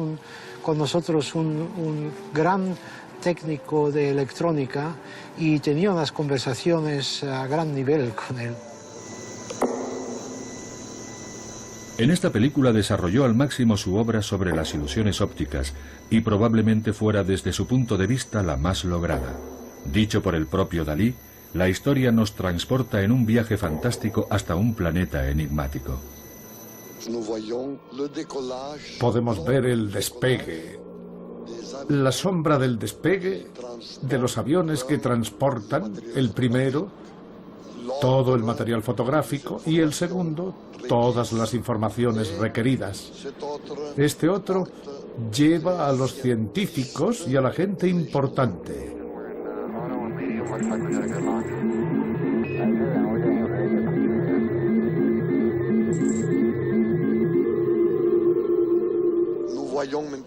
con nosotros un gran técnico de electrónica y tenía unas conversaciones a gran nivel con él. En esta película desarrolló al máximo su obra sobre las ilusiones ópticas y probablemente fuera desde su punto de vista la más lograda. Dicho por el propio Dalí, la historia nos transporta en un viaje fantástico hasta un planeta enigmático. Podemos ver el despegue, la sombra del despegue de los aviones que transportan, el primero, todo el material fotográfico y el segundo, todas las informaciones requeridas. Este otro lleva a los científicos y a la gente importante.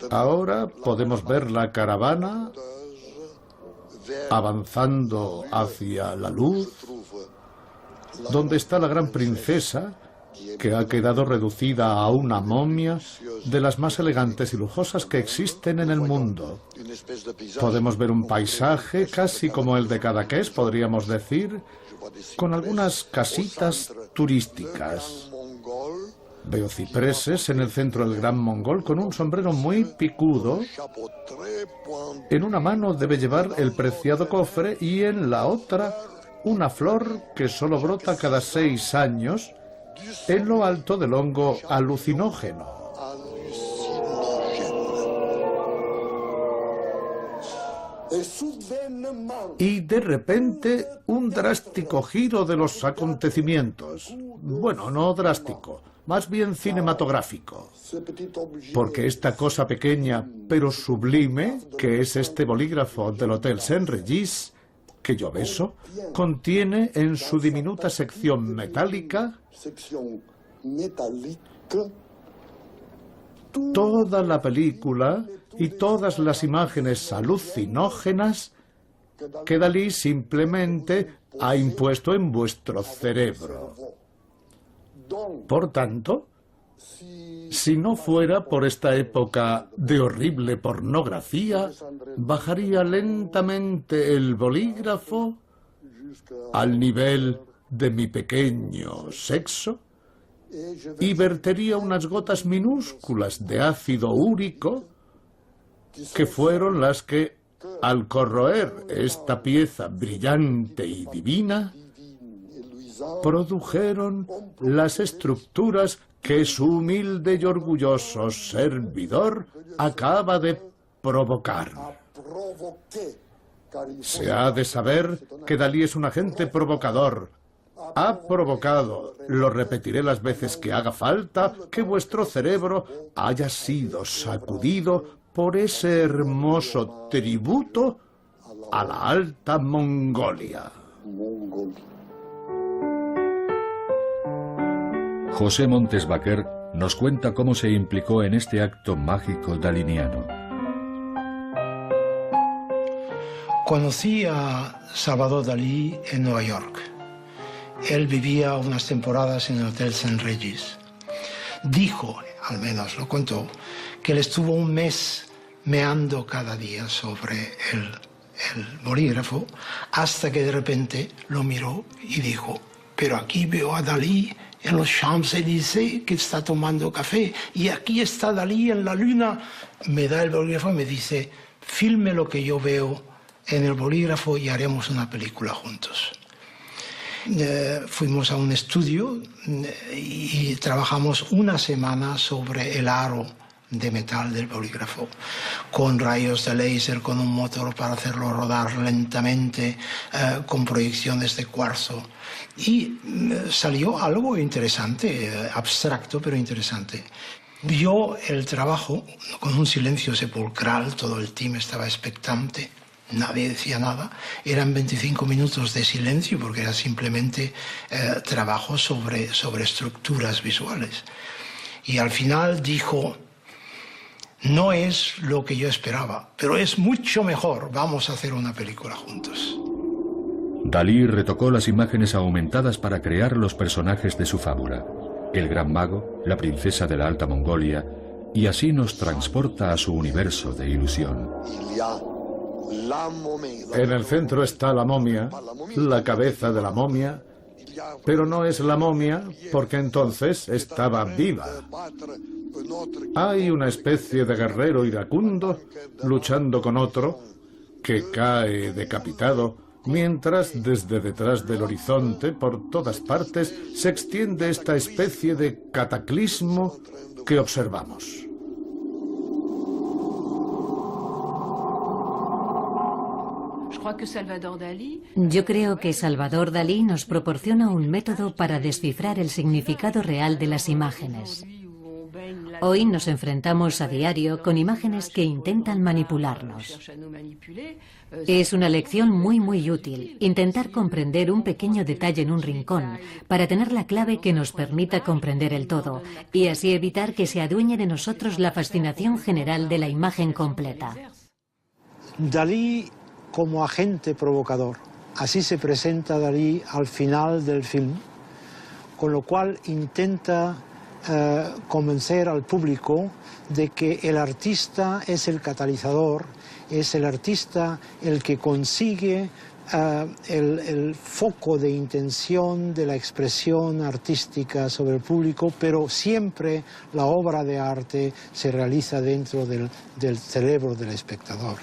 Ahora podemos ver la caravana avanzando hacia la luz, donde está la gran princesa, que ha quedado reducida a una momia de las más elegantes y lujosas que existen en el mundo. Podemos ver un paisaje casi como el de Cadaqués, podríamos decir, con algunas casitas turísticas. Veo cipreses en el centro del Gran Mongol con un sombrero muy picudo. En una mano debe llevar el preciado cofre y en la otra una flor que solo brota cada 6 años en lo alto del hongo alucinógeno. Y de repente un drástico giro de los acontecimientos. Bueno, no drástico, más bien cinematográfico. Porque esta cosa pequeña pero sublime, que es este bolígrafo del Hotel Saint-Regis, que yo beso, contiene en su diminuta sección metálica toda la película y todas las imágenes alucinógenas que Dalí simplemente ha impuesto en vuestro cerebro. Por tanto, si no fuera por esta época de horrible pornografía, bajaría lentamente el bolígrafo al nivel de mi pequeño sexo y vertería unas gotas minúsculas de ácido úrico que fueron las que, al corroer esta pieza brillante y divina, produjeron las estructuras que su humilde y orgulloso servidor acaba de provocar. Se ha de saber que Dalí es un agente provocador. Ha provocado, lo repetiré las veces que haga falta, que vuestro cerebro haya sido sacudido por ese hermoso tributo a la Alta Mongolia. José Montes Baquer nos cuenta cómo se implicó en este acto mágico daliniano. Conocí a Salvador Dalí en Nueva York. Él vivía unas temporadas en el Hotel Saint-Regis. Dijo, al menos lo contó, que él estuvo un mes meando cada día sobre el bolígrafo hasta que de repente lo miró y dijo: pero aquí veo a Dalí en los Champs-Élysées que está tomando café y aquí está Dalí en la luna. Me da el bolígrafo y me dice: filme lo que yo veo en el bolígrafo y haremos una película juntos. Fuimos a un estudio y trabajamos una semana sobre el aro de metal del bolígrafo, con rayos de láser, con un motor para hacerlo rodar lentamente, con proyecciones de cuarzo. Y salió algo interesante, abstracto pero interesante. Vio el trabajo con un silencio sepulcral, todo el team estaba expectante. Nadie decía nada, eran 25 minutos de silencio porque era simplemente trabajo sobre estructuras visuales. Y al final dijo: no es lo que yo esperaba, pero es mucho mejor, vamos a hacer una película juntos. Dalí retocó las imágenes aumentadas para crear los personajes de su fábula, el gran mago, la princesa de la Alta Mongolia, y así nos transporta a su universo de ilusión. En el centro está la momia, la cabeza de la momia, pero no es la momia porque entonces estaba viva. Hay una especie de guerrero iracundo luchando con otro que cae decapitado, mientras desde detrás del horizonte, por todas partes, se extiende esta especie de cataclismo que observamos. Yo creo que Salvador Dalí nos proporciona un método para descifrar el significado real de las imágenes. Hoy nos enfrentamos a diario con imágenes que intentan manipularnos. Es una lección muy útil, intentar comprender un pequeño detalle en un rincón para tener la clave que nos permita comprender el todo y así evitar que se adueñe de nosotros la fascinación general de la imagen completa. Dalí como agente provocador. Así se presenta Dalí al final del film, con lo cual intenta convencer al público de que el artista es el catalizador, es el artista el que consigue el foco de intención de la expresión artística sobre el público, pero siempre la obra de arte se realiza dentro del cerebro del espectador.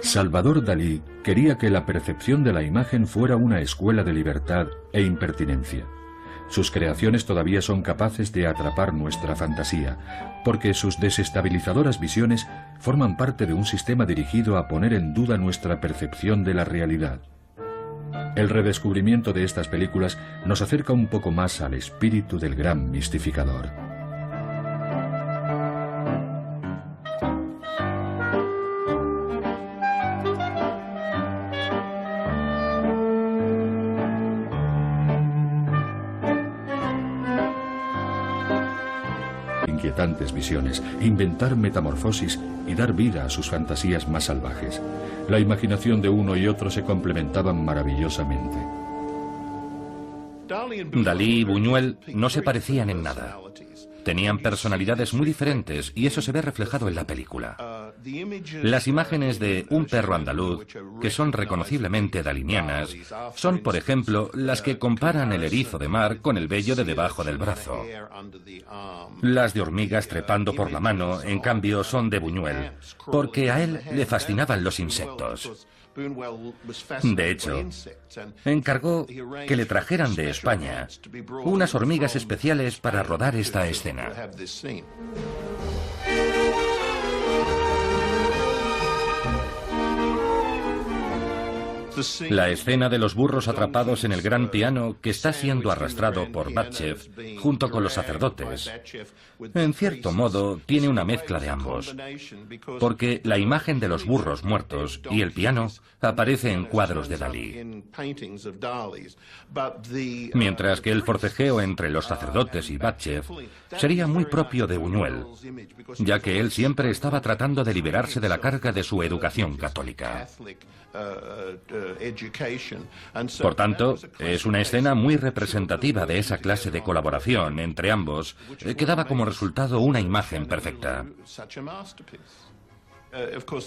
Salvador Dalí quería que la percepción de la imagen fuera una escuela de libertad e impertinencia. Sus creaciones todavía son capaces de atrapar nuestra fantasía, porque sus desestabilizadoras visiones forman parte de un sistema dirigido a poner en duda nuestra percepción de la realidad. El redescubrimiento de estas películas nos acerca un poco más al espíritu del gran mistificador. Inquietantes visiones, inventar metamorfosis y dar vida a sus fantasías más salvajes. La imaginación de uno y otro se complementaban maravillosamente. Dalí y Buñuel no se parecían en nada. Tenían personalidades muy diferentes y eso se ve reflejado en la película. Las imágenes de Un perro andaluz, que son reconociblemente dalinianas, son, por ejemplo, las que comparan el erizo de mar con el vello de debajo del brazo. Las de hormigas trepando por la mano, en cambio, son de Buñuel, porque a él le fascinaban los insectos. De hecho, encargó que le trajeran de España unas hormigas especiales para rodar esta escena. La escena de los burros atrapados en el gran piano que está siendo arrastrado por Batchev junto con los sacerdotes, en cierto modo tiene una mezcla de ambos, porque la imagen de los burros muertos y el piano aparece en cuadros de Dalí, mientras que el forcejeo entre los sacerdotes y Batchev sería muy propio de Buñuel, ya que él siempre estaba tratando de liberarse de la carga de su educación católica. Por tanto, es una escena muy representativa de esa clase de colaboración entre ambos, que daba como resultado una imagen perfecta.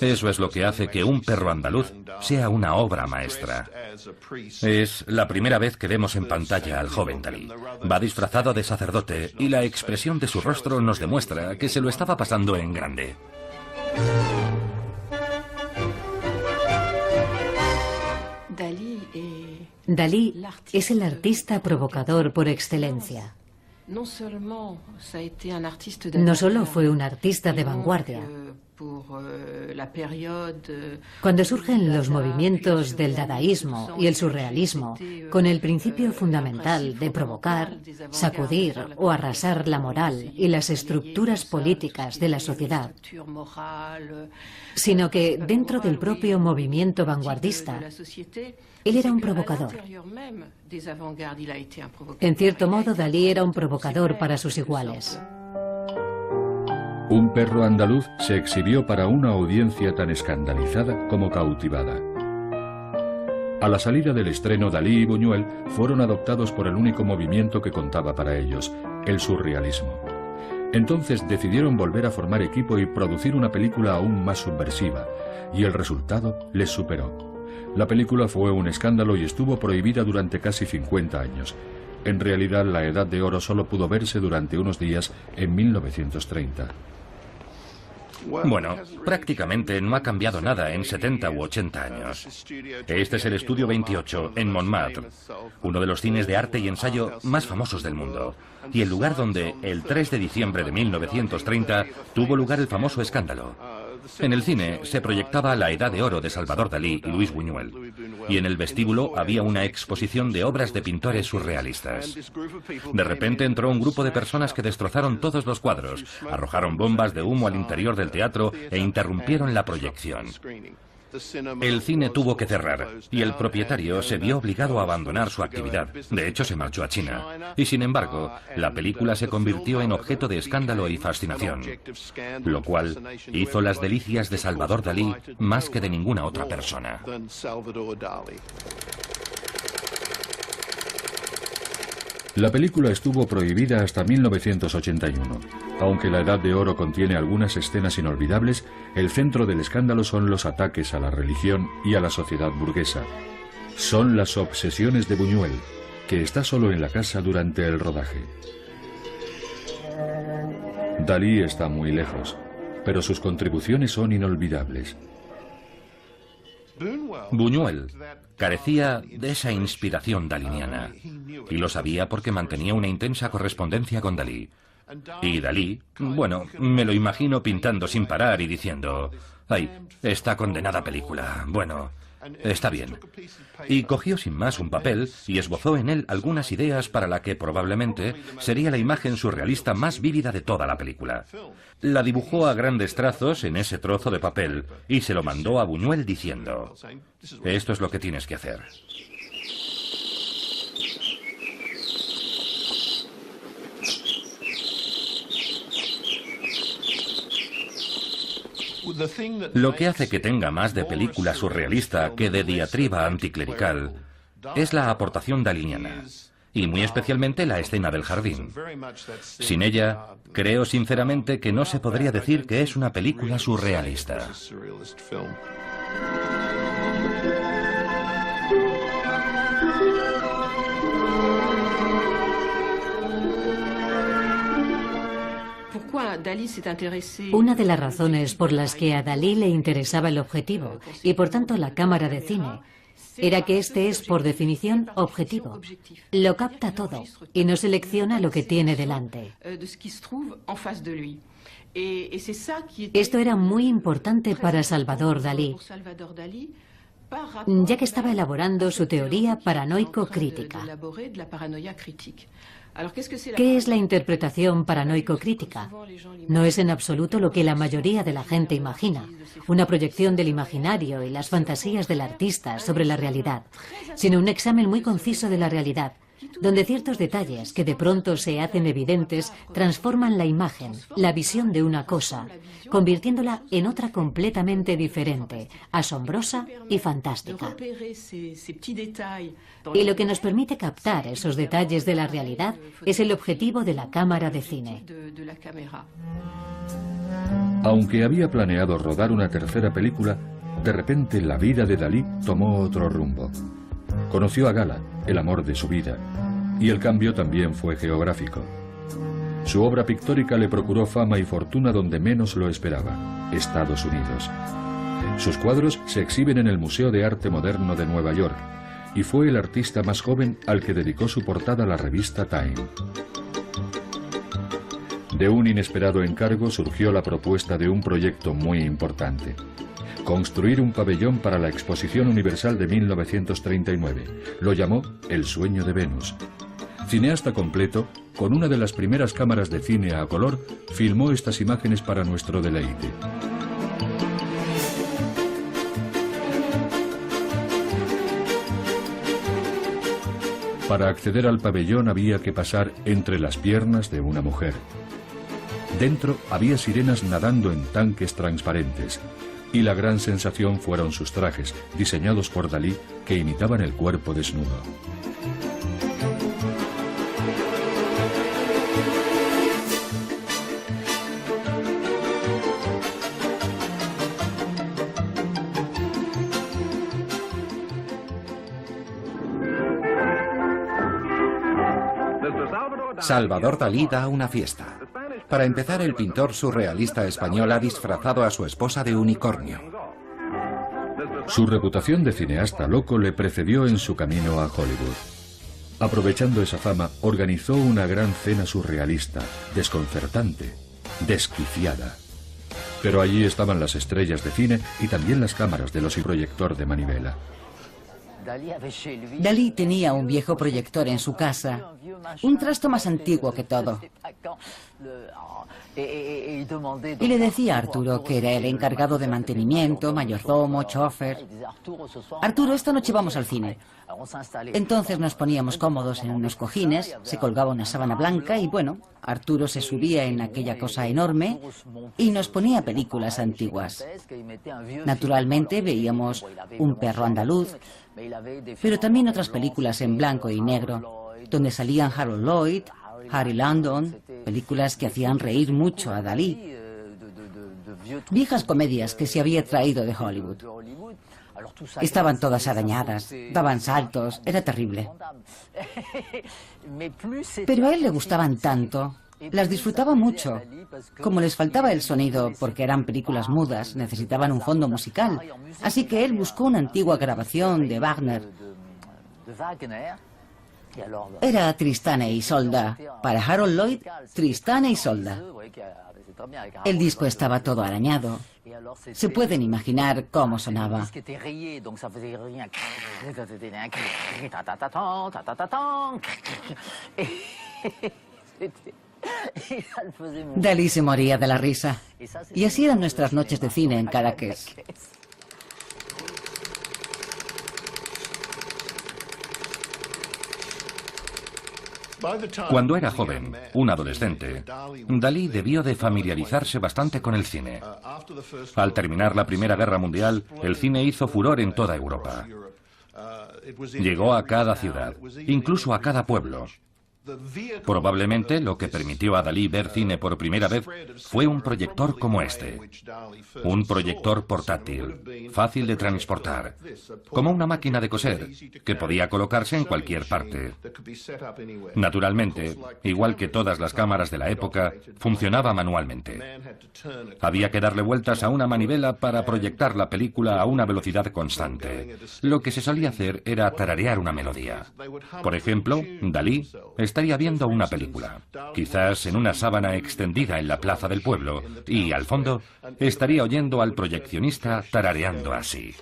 Eso es lo que hace que Un perro andaluz sea una obra maestra. Es la primera vez que vemos en pantalla al joven Dalí. Va disfrazado de sacerdote y la expresión de su rostro nos demuestra que se lo estaba pasando en grande. Dalí es el artista provocador por excelencia. No solo fue un artista de vanguardia. Cuando surgen los movimientos del dadaísmo y el surrealismo, con el principio fundamental de provocar, sacudir o arrasar la moral y las estructuras políticas de la sociedad, sino que dentro del propio movimiento vanguardista, él era un provocador. En cierto modo, Dalí era un provocador para sus iguales. Un perro andaluz se exhibió para una audiencia tan escandalizada como cautivada. A la salida del estreno, Dalí y Buñuel fueron adoptados por el único movimiento que contaba para ellos, el surrealismo. Entonces decidieron volver a formar equipo y producir una película aún más subversiva, y el resultado les superó. La película fue un escándalo y estuvo prohibida durante casi 50 años. En realidad, la Edad de Oro solo pudo verse durante unos días en 1930. Bueno, prácticamente no ha cambiado nada en 70 u 80 años. Este es el Estudio 28, en Montmartre, uno de los cines de arte y ensayo más famosos del mundo, y el lugar donde, el 3 de diciembre de 1930, tuvo lugar el famoso escándalo. En el cine se proyectaba La Edad de Oro de Salvador Dalí y Luis Buñuel, y en el vestíbulo había una exposición de obras de pintores surrealistas. De repente entró un grupo de personas que destrozaron todos los cuadros, arrojaron bombas de humo al interior del teatro e interrumpieron la proyección. El cine tuvo que cerrar y el propietario se vio obligado a abandonar su actividad. De hecho, se marchó a China. Y sin embargo, la película se convirtió en objeto de escándalo y fascinación, lo cual hizo las delicias de Salvador Dalí más que de ninguna otra persona. La película estuvo prohibida hasta 1981. Aunque La Edad de Oro contiene algunas escenas inolvidables, el centro del escándalo son los ataques a la religión y a la sociedad burguesa. Son las obsesiones de Buñuel, que está solo en la casa durante el rodaje. Dalí está muy lejos, pero sus contribuciones son inolvidables. Buñuel carecía de esa inspiración daliniana, y lo sabía porque mantenía una intensa correspondencia con Dalí. Y Dalí, bueno, me lo imagino pintando sin parar y diciendo: ¡ay, esta condenada película! Bueno, está bien. Y cogió sin más un papel y esbozó en él algunas ideas para la que probablemente sería la imagen surrealista más vívida de toda la película. La dibujó a grandes trazos en ese trozo de papel y se lo mandó a Buñuel diciendo: esto es lo que tienes que hacer. Lo que hace que tenga más de película surrealista que de diatriba anticlerical es la aportación daliniana, y muy especialmente la escena del jardín. Sin ella, creo sinceramente que no se podría decir que es una película surrealista. Una de las razones por las que a Dalí le interesaba el objetivo y por tanto la cámara de cine era que este es por definición objetivo. Lo capta todo y no selecciona lo que tiene delante. Esto era muy importante para Salvador Dalí, ya que estaba elaborando su teoría paranoico-crítica. ¿Qué es la interpretación paranoico-crítica? No es en absoluto lo que la mayoría de la gente imagina, una proyección del imaginario y las fantasías del artista sobre la realidad, sino un examen muy conciso de la realidad, donde ciertos detalles que de pronto se hacen evidentes transforman la imagen, la visión de una cosa, convirtiéndola en otra completamente diferente, asombrosa y fantástica. Y lo que nos permite captar esos detalles de la realidad es el objetivo de la cámara de cine. Aunque había planeado rodar una tercera película, de repente la vida de Dalí tomó otro rumbo. Conoció a Gala, el amor de su vida, y el cambio también fue geográfico. Su obra pictórica le procuró fama y fortuna donde menos lo esperaba, Estados Unidos. Sus cuadros se exhiben en el Museo de Arte Moderno de Nueva York, y fue el artista más joven al que dedicó su portada la revista Time. De un inesperado encargo surgió la propuesta de un proyecto muy importante: construir un pabellón para la Exposición Universal de 1939. Lo llamó El sueño de Venus. Cineasta completo, con una de las primeras cámaras de cine a color, filmó estas imágenes para nuestro deleite. Para acceder al pabellón había que pasar entre las piernas de una mujer. Dentro había sirenas nadando en tanques transparentes. Y la gran sensación fueron sus trajes, diseñados por Dalí, que imitaban el cuerpo desnudo. Salvador Dalí da una fiesta. Para empezar, el pintor surrealista español ha disfrazado a su esposa de unicornio. Su reputación de cineasta loco le precedió en su camino a Hollywood. Aprovechando esa fama, organizó una gran cena surrealista, desconcertante, desquiciada. Pero allí estaban las estrellas de cine y también las cámaras de los y proyector de manivela. Dalí tenía un viejo proyector en su casa, un trasto más antiguo que todo. Y le decía a Arturo, que era el encargado de mantenimiento, mayordomo, chofer: Arturo, esta noche vamos al cine. Entonces nos poníamos cómodos en unos cojines, se colgaba una sábana blanca y bueno, Arturo se subía en aquella cosa enorme y nos ponía películas antiguas. Naturalmente veíamos Un perro andaluz, pero también otras películas en blanco y negro, donde salían Harold Lloyd, Harry Landon, películas que hacían reír mucho a Dalí. Viejas comedias que se había traído de Hollywood. Estaban todas arañadas, daban saltos, era terrible. Pero a él le gustaban tanto, las disfrutaba mucho. Como les faltaba el sonido, porque eran películas mudas, necesitaban un fondo musical. Así que él buscó una antigua grabación de Wagner. Era Tristán e Isolda. Para Harold Lloyd, Tristán e Isolda. El disco estaba todo arañado. Se pueden imaginar cómo sonaba. Dalí se moría de la risa. Y así eran nuestras noches de cine en Caracas. Cuando era joven, un adolescente, Dalí debió de familiarizarse bastante con el cine. Al terminar la Primera Guerra Mundial, el cine hizo furor en toda Europa. Llegó a cada ciudad, incluso a cada pueblo. Probablemente lo que permitió a Dalí ver cine por primera vez fue un proyector como este. Un proyector portátil, fácil de transportar, como una máquina de coser, que podía colocarse en cualquier parte. Naturalmente, igual que todas las cámaras de la época, funcionaba manualmente. Había que darle vueltas a una manivela para proyectar la película a una velocidad constante. Lo que se solía hacer era tararear una melodía. Por ejemplo, Dalí estaría viendo una película, quizás en una sábana extendida en la plaza del pueblo, y al fondo estaría oyendo al proyeccionista tarareando así.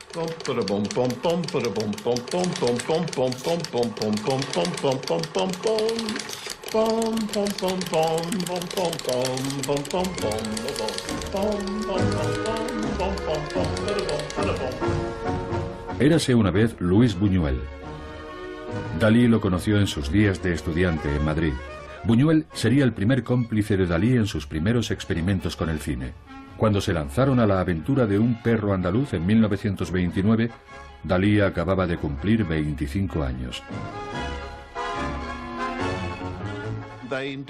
Érase una vez Luis Buñuel. Dalí lo conoció en sus días de estudiante en Madrid. Buñuel sería el primer cómplice de Dalí en sus primeros experimentos con el cine. Cuando se lanzaron a la aventura de Un perro andaluz en 1929, Dalí acababa de cumplir 25 años.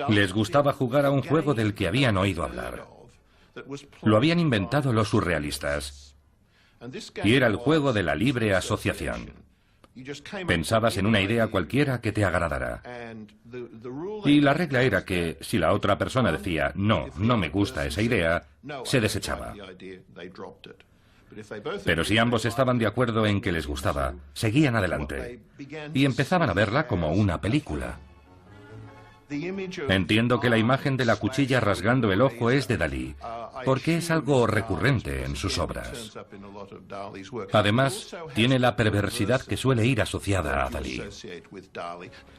Les gustaba jugar a un juego del que habían oído hablar. Lo habían inventado los surrealistas. Y era el juego de la libre asociación. Pensabas en una idea cualquiera que te agradara. Y la regla era que si la otra persona decía, no, no me gusta esa idea, se desechaba. Pero si ambos estaban de acuerdo en que les gustaba, seguían adelante. Y empezaban a verla como una película. Entiendo que la imagen de la cuchilla rasgando el ojo es de Dalí, porque es algo recurrente en sus obras. Además, tiene la perversidad que suele ir asociada a Dalí.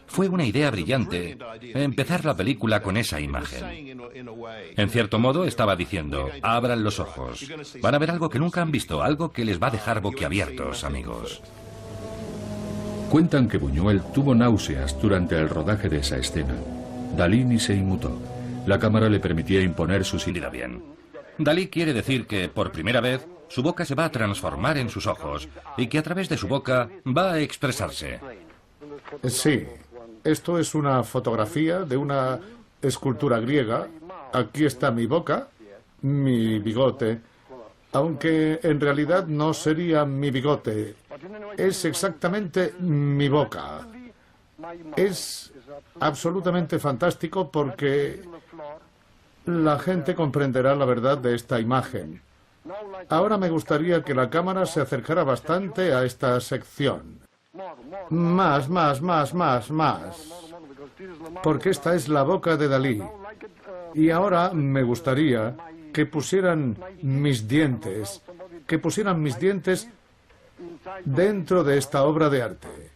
Fue una idea brillante empezar la película con esa imagen. En cierto modo, estaba diciendo, abran los ojos. Van a ver algo que nunca han visto, algo que les va a dejar boquiabiertos, amigos. Cuentan que Buñuel tuvo náuseas durante el rodaje de esa escena. Dalí ni se inmutó. La cámara le permitía imponer su idea bien. Dalí quiere decir que, por primera vez, su boca se va a transformar en sus ojos y que a través de su boca va a expresarse. Sí, esto es una fotografía de una escultura griega. Aquí está mi boca, mi bigote, aunque en realidad no sería mi bigote. Es exactamente mi boca. Es absolutamente fantástico porque la gente comprenderá la verdad de esta imagen. Ahora me gustaría que la cámara se acercara bastante a esta sección. Más. Porque esta es la boca de Dalí. Y ahora me gustaría que pusieran mis dientes, dentro de esta obra de arte.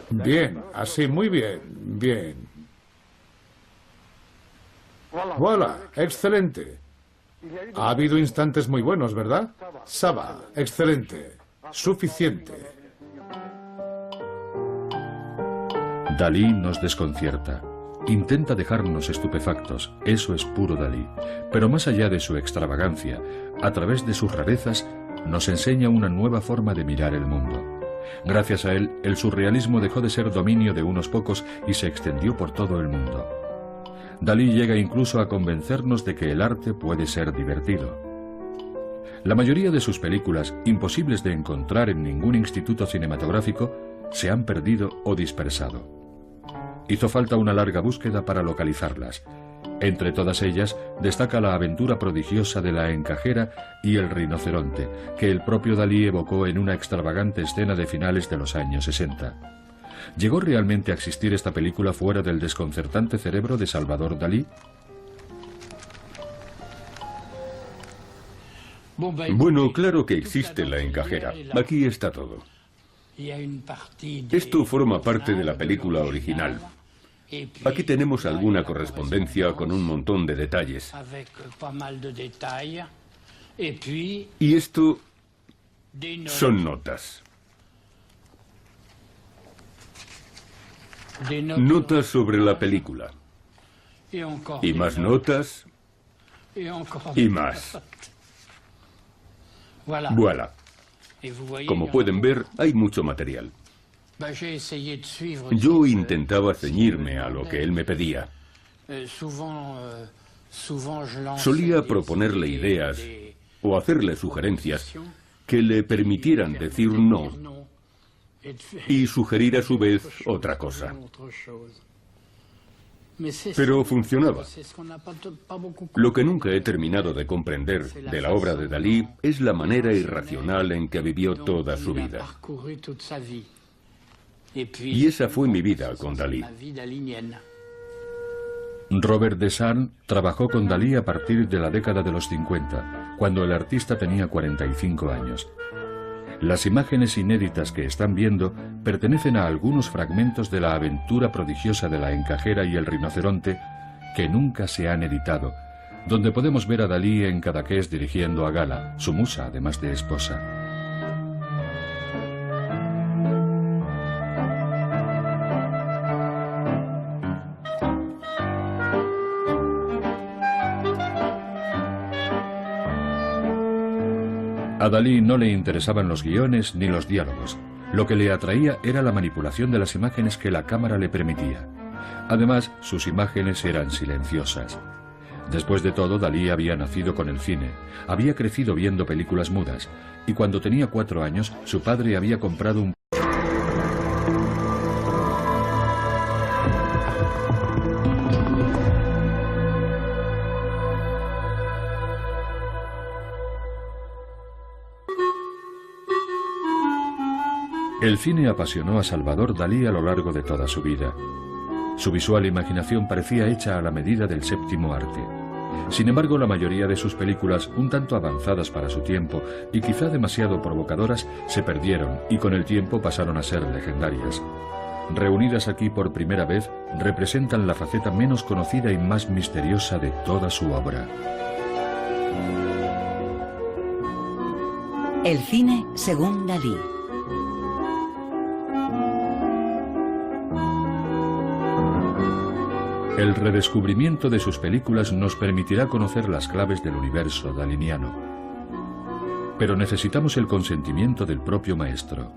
Bien, así, muy bien, bien. ¡Voilà! ¡Excelente! Ha habido instantes muy buenos, ¿verdad? Saba, excelente. Suficiente. Dalí nos desconcierta. Intenta dejarnos estupefactos, eso es puro Dalí. Pero más allá de su extravagancia, a través de sus rarezas, nos enseña una nueva forma de mirar el mundo. Gracias a él, el surrealismo dejó de ser dominio de unos pocos y se extendió por todo el mundo. Dalí llega incluso a convencernos de que el arte puede ser divertido. La mayoría de sus películas, imposibles de encontrar en ningún instituto cinematográfico, se han perdido o dispersado. Hizo falta una larga búsqueda para localizarlas. Entre todas ellas destaca la aventura prodigiosa de la encajera y el rinoceronte, que el propio Dalí evocó en una extravagante escena de finales de los años 60. ¿Llegó realmente a existir esta película fuera del desconcertante cerebro de Salvador Dalí? Bueno, claro que existe la encajera. Aquí está todo. Esto forma parte de la película original. Aquí tenemos alguna correspondencia con un montón de detalles. Y esto son notas. Notas sobre la película. Y más notas. Y más. Voilà. Como pueden ver, hay mucho material. Yo intentaba ceñirme a lo que él me pedía. Solía proponerle ideas o hacerle sugerencias que le permitieran decir no y sugerir a su vez otra cosa. Pero funcionaba. Lo que nunca he terminado de comprender de la obra de Dalí es la manera irracional en que vivió toda su vida. Y esa fue mi vida con Dalí. Robert Desan trabajó con Dalí a partir de la década de los 50, cuando el artista tenía 45 años. Las imágenes inéditas que están viendo pertenecen a algunos fragmentos de la aventura prodigiosa de la encajera y el rinoceronte que nunca se han editado, donde podemos ver a Dalí en Cadaqués dirigiendo a Gala, su musa además de esposa. A Dalí no le interesaban los guiones ni los diálogos. Lo que le atraía era la manipulación de las imágenes que la cámara le permitía. Además, sus imágenes eran silenciosas. Después de todo, Dalí había nacido con el cine, había crecido viendo películas mudas, y cuando tenía 4 años, su padre había comprado un... El cine apasionó a Salvador Dalí a lo largo de toda su vida. Su visual imaginación parecía hecha a la medida del séptimo arte. Sin embargo, la mayoría de sus películas, un tanto avanzadas para su tiempo y quizá demasiado provocadoras, se perdieron y con el tiempo pasaron a ser legendarias. Reunidas aquí por primera vez, representan la faceta menos conocida y más misteriosa de toda su obra. El cine según Dalí. El redescubrimiento de sus películas nos permitirá conocer las claves del universo daliniano. Pero necesitamos el consentimiento del propio maestro.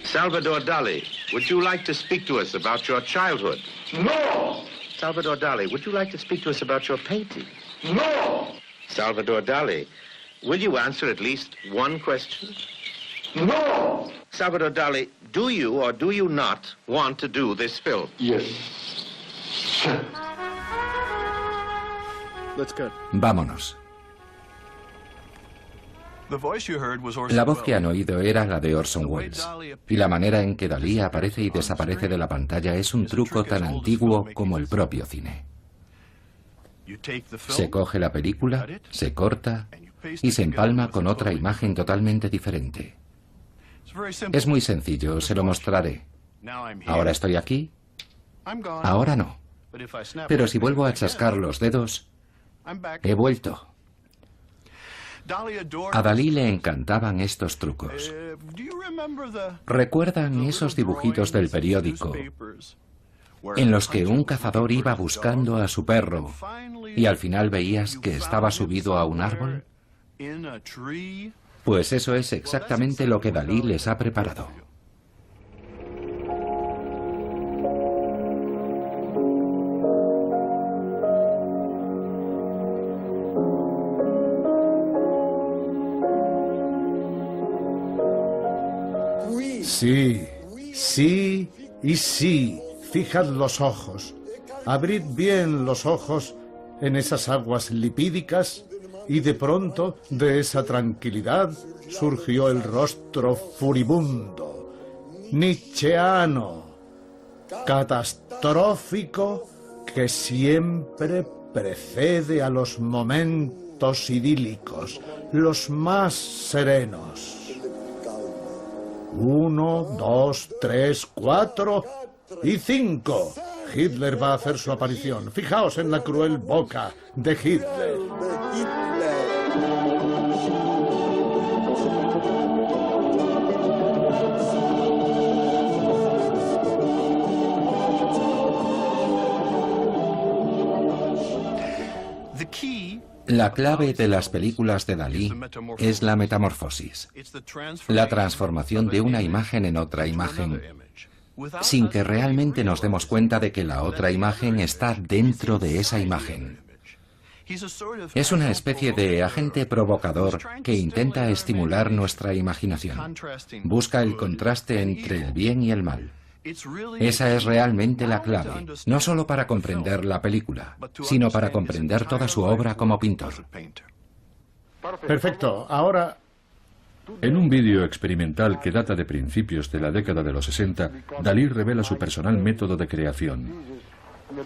Salvador Dali, would you like to speak to us about your childhood? No! Salvador Dali, would you like to speak to us about your painting? No! Salvador Dali, will you answer at least one question? No! Salvador Dali, do you or do you not want to do this film? Yes. Vámonos. La voz que han oído era la de Orson Welles, y la manera en que Dalí aparece y desaparece de la pantalla es un truco tan antiguo como el propio cine. Se coge la película, se corta y se empalma con otra imagen totalmente diferente. Es muy sencillo, se lo mostraré. Ahora estoy aquí, ahora no. Pero si vuelvo a chascar los dedos, he vuelto. A Dalí le encantaban estos trucos. ¿Recuerdan esos dibujitos del periódico en los que un cazador iba buscando a su perro y al final veías que estaba subido a un árbol? Pues eso es exactamente lo que Dalí les ha preparado. Sí, sí y sí. Fijad los ojos. Abrid bien los ojos en esas aguas lipídicas y de pronto de esa tranquilidad surgió el rostro furibundo, nietzscheano, catastrófico que siempre precede a los momentos idílicos, los más serenos. 1, 2, 3, 4 y 5. Hitler va a hacer su aparición. Fijaos en la cruel boca de Hitler. La clave de las películas de Dalí es la metamorfosis, la transformación de una imagen en otra imagen, sin que realmente nos demos cuenta de que la otra imagen está dentro de esa imagen. Es una especie de agente provocador que intenta estimular nuestra imaginación. Busca el contraste entre el bien y el mal. Esa es realmente la clave, no solo para comprender la película, sino para comprender toda su obra como pintor. Perfecto, ahora... En un vídeo experimental que data de principios de la década de los 60, Dalí revela su personal método de creación.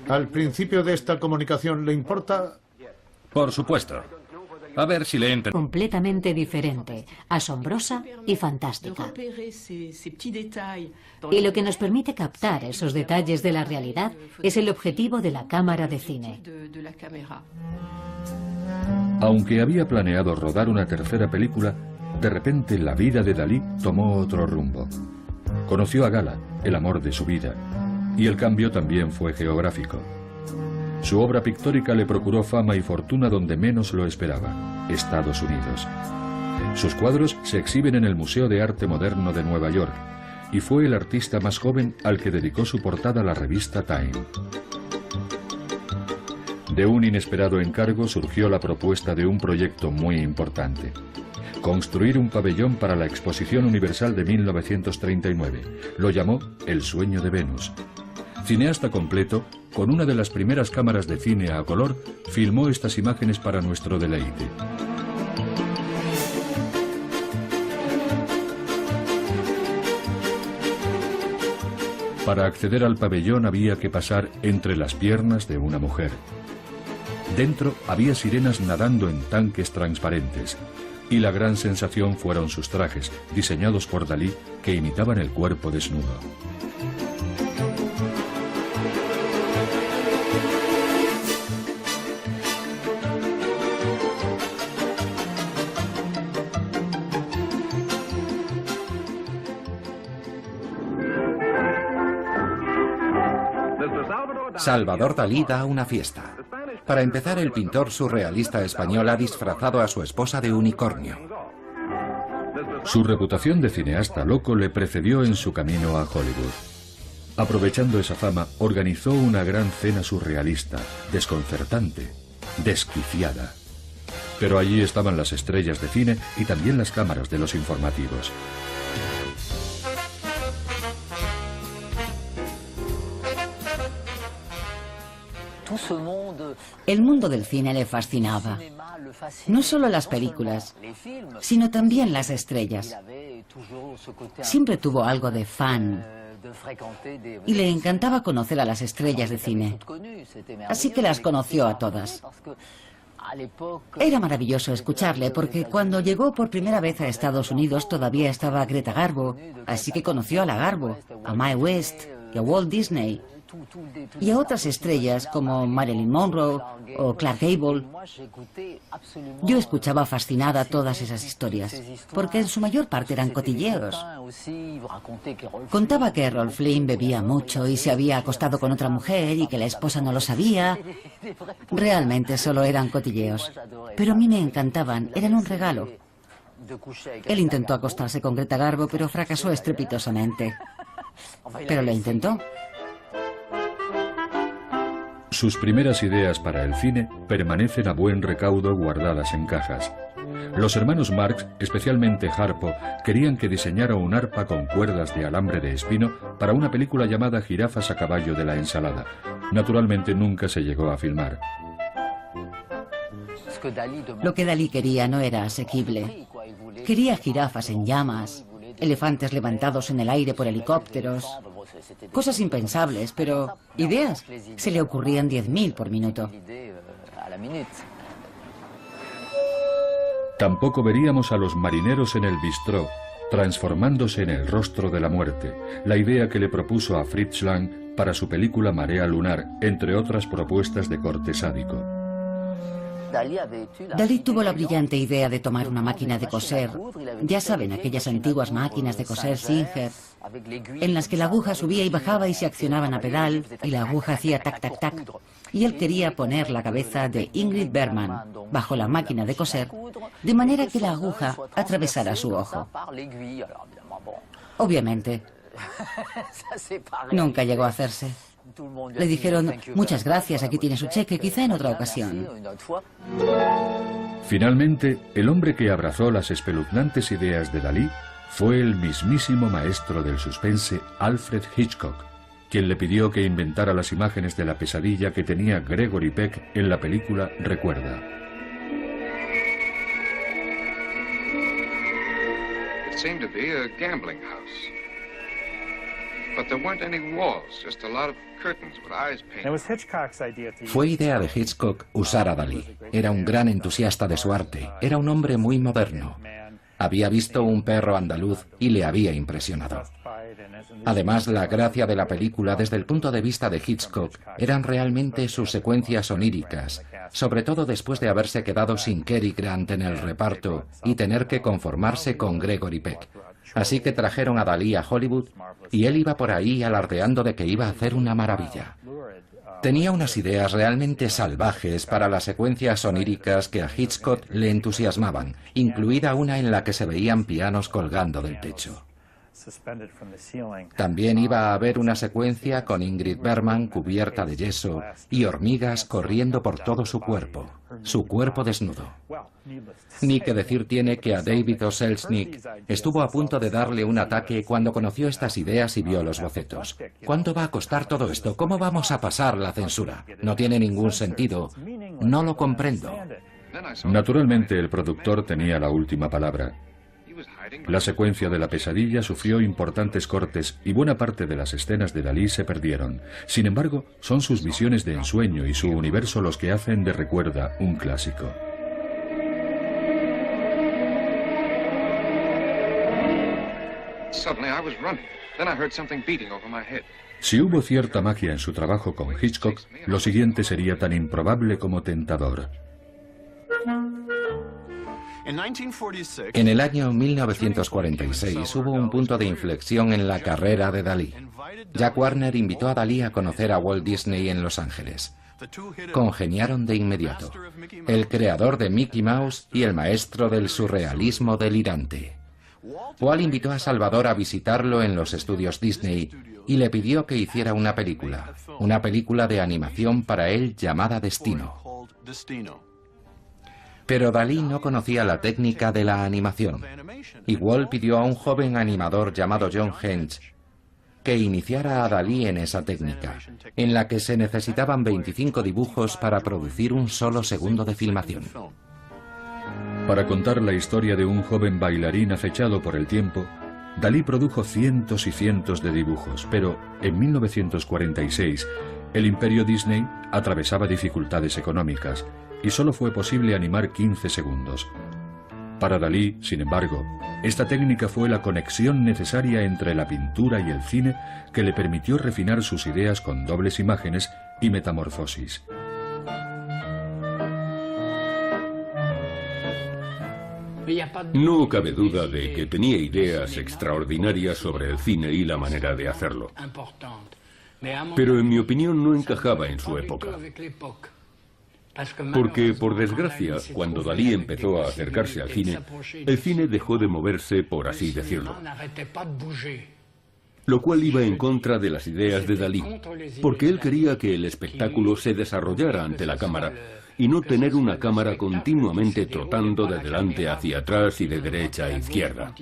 Al principio de esta comunicación, ¿le importa? Por supuesto. A ver si le entro. Completamente diferente, asombrosa y fantástica. Y lo que nos permite captar esos detalles de la realidad es el objetivo de la cámara de cine. Aunque había planeado rodar una tercera película, de repente la vida de Dalí tomó otro rumbo. Conoció a Gala, el amor de su vida, y el cambio también fue geográfico. Su obra pictórica le procuró fama y fortuna donde menos lo esperaba, Estados Unidos. Sus cuadros se exhiben en el Museo de Arte Moderno de Nueva York, y fue el artista más joven al que dedicó su portada la revista Time. De un inesperado encargo surgió la propuesta de un proyecto muy importante: construir un pabellón para la Exposición Universal de 1939. Lo llamó El sueño de Venus. Cineasta completo, con una de las primeras cámaras de cine a color, filmó estas imágenes para nuestro deleite. Para acceder al pabellón había que pasar entre las piernas de una mujer. Dentro había sirenas nadando en tanques transparentes, y la gran sensación fueron sus trajes, diseñados por Dalí, que imitaban el cuerpo desnudo. Salvador Dalí da una fiesta. Para empezar, el pintor surrealista español ha disfrazado a su esposa de unicornio. Su reputación de cineasta loco le precedió en su camino a Hollywood. Aprovechando esa fama, organizó una gran cena surrealista, desconcertante, desquiciada. Pero allí estaban las estrellas de cine y también las cámaras de los informativos. El mundo del cine le fascinaba. No solo las películas, sino también las estrellas. Siempre tuvo algo de fan. Y le encantaba conocer a las estrellas de cine. Así que las conoció a todas. Era maravilloso escucharle porque cuando llegó por primera vez a Estados Unidos todavía estaba Greta Garbo, así que conoció a la Garbo, a Mae West y a Walt Disney y a otras estrellas como Marilyn Monroe o Clark Gable. Yo escuchaba fascinada todas esas historias, porque en su mayor parte eran cotilleos. Contaba que Errol Flynn bebía mucho y se había acostado con otra mujer y que la esposa no lo sabía. Realmente solo eran cotilleos, pero a mí me encantaban, eran un regalo. Él intentó acostarse con Greta Garbo, pero fracasó estrepitosamente. Pero lo intentó. Sus primeras ideas para el cine permanecen a buen recaudo guardadas en cajas. Los hermanos Marx, especialmente Harpo, querían que diseñara un arpa con cuerdas de alambre de espino para una película llamada Jirafas a caballo de la ensalada. Naturalmente nunca se llegó a filmar. Lo que Dalí quería no era asequible. Quería jirafas en llamas, elefantes levantados en el aire por helicópteros. Cosas impensables, pero ideas. Se le ocurrían 10.000 por minuto. Tampoco veríamos a los marineros en el bistró, transformándose en el rostro de la muerte, la idea que le propuso a Fritz Lang para su película Marea Lunar, entre otras propuestas de corte sádico. Dalí tuvo la brillante idea de tomar una máquina de coser, ya saben, aquellas antiguas máquinas de coser Singer, en las que la aguja subía y bajaba y se accionaban a pedal, y la aguja hacía tac, tac, tac. Y él quería poner la cabeza de Ingrid Bergman bajo la máquina de coser, de manera que la aguja atravesara su ojo. Obviamente, nunca llegó a hacerse. Le dijeron, muchas gracias, aquí tiene su cheque, quizá en otra ocasión. Finalmente, el hombre que abrazó las espeluznantes ideas de Dalí fue el mismísimo maestro del suspense Alfred Hitchcock, quien le pidió que inventara las imágenes de la pesadilla que tenía Gregory Peck en la película Recuerda. It seemed to be a gambling house. But there weren't any walls, just a lot of curtains with eyes painted. Fue idea de Hitchcock usar a Dalí. Era un gran entusiasta de su arte. Era un hombre muy moderno. Había visto un perro andaluz y le había impresionado. Además, la gracia de la película desde el punto de vista de Hitchcock eran realmente sus secuencias oníricas, sobre todo después de haberse quedado sin Cary Grant en el reparto y tener que conformarse con Gregory Peck. Así que trajeron a Dalí a Hollywood y él iba por ahí alardeando de que iba a hacer una maravilla. Tenía unas ideas realmente salvajes para las secuencias oníricas que a Hitchcock le entusiasmaban, incluida una en la que se veían pianos colgando del techo. También iba a haber una secuencia con Ingrid Bergman cubierta de yeso y hormigas corriendo por todo su cuerpo desnudo. Ni que decir tiene que a David O. Selznick estuvo a punto de darle un ataque cuando conoció estas ideas y vio los bocetos. ¿Cuánto va a costar todo esto? ¿Cómo vamos a pasar la censura? No tiene ningún sentido. No lo comprendo. Naturalmente, el productor tenía la última palabra. La secuencia de la pesadilla sufrió importantes cortes y buena parte de las escenas de Dalí se perdieron. Sin embargo, son sus visiones de ensueño y su universo los que hacen de Recuerda un clásico. Si hubo cierta magia en su trabajo con Hitchcock, lo siguiente sería tan improbable como tentador. En el año 1946 hubo un punto de inflexión en la carrera de Dalí. Jack Warner invitó a Dalí a conocer a Walt Disney en Los Ángeles. Congeniaron de inmediato. El creador de Mickey Mouse y el maestro del surrealismo delirante. Walt invitó a Salvador a visitarlo en los estudios Disney y le pidió que hiciera una película de animación para él llamada Destino. Pero Dalí no conocía la técnica de la animación, y Walt pidió a un joven animador llamado John Henge que iniciara a Dalí en esa técnica, en la que se necesitaban 25 dibujos para producir un solo segundo de filmación. Para contar la historia de un joven bailarín acechado por el tiempo, Dalí produjo cientos y cientos de dibujos, pero en 1946 el imperio Disney atravesaba dificultades económicas y solo fue posible animar 15 segundos. Para Dalí, sin embargo, esta técnica fue la conexión necesaria entre la pintura y el cine que le permitió refinar sus ideas con dobles imágenes y metamorfosis. No cabe duda de que tenía ideas extraordinarias sobre el cine y la manera de hacerlo. Pero en mi opinión no encajaba en su época. Porque, por desgracia, cuando Dalí empezó a acercarse al cine, el cine dejó de moverse, por así decirlo. Lo cual iba en contra de las ideas de Dalí, porque él quería que el espectáculo se desarrollara ante la cámara y no tener una cámara continuamente trotando de delante hacia atrás y de derecha a izquierda.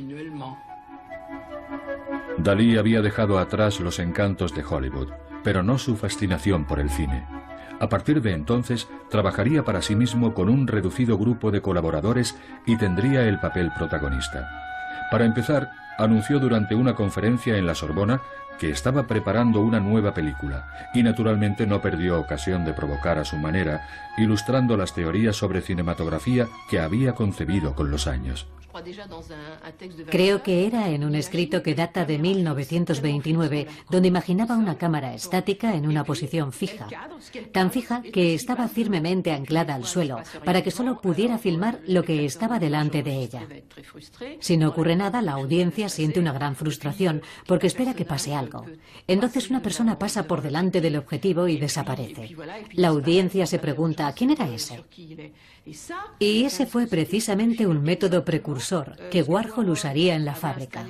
Dalí había dejado atrás los encantos de Hollywood, pero no su fascinación por el cine. A partir de entonces, trabajaría para sí mismo con un reducido grupo de colaboradores y tendría el papel protagonista. Para empezar, anunció durante una conferencia en la Sorbona que estaba preparando una nueva película, y naturalmente no perdió ocasión de provocar a su manera, ilustrando las teorías sobre cinematografía que había concebido con los años. Creo que era en un escrito que data de 1929, donde imaginaba una cámara estática en una posición fija, tan fija que estaba firmemente anclada al suelo, para que solo pudiera filmar lo que estaba delante de ella. Si no ocurre nada, la audiencia siente una gran frustración, porque espera que pase algo. Entonces una persona pasa por delante del objetivo y desaparece. La audiencia se pregunta, ¿quién era ese? Y ese fue precisamente un método precursor que Warhol usaría en la fábrica.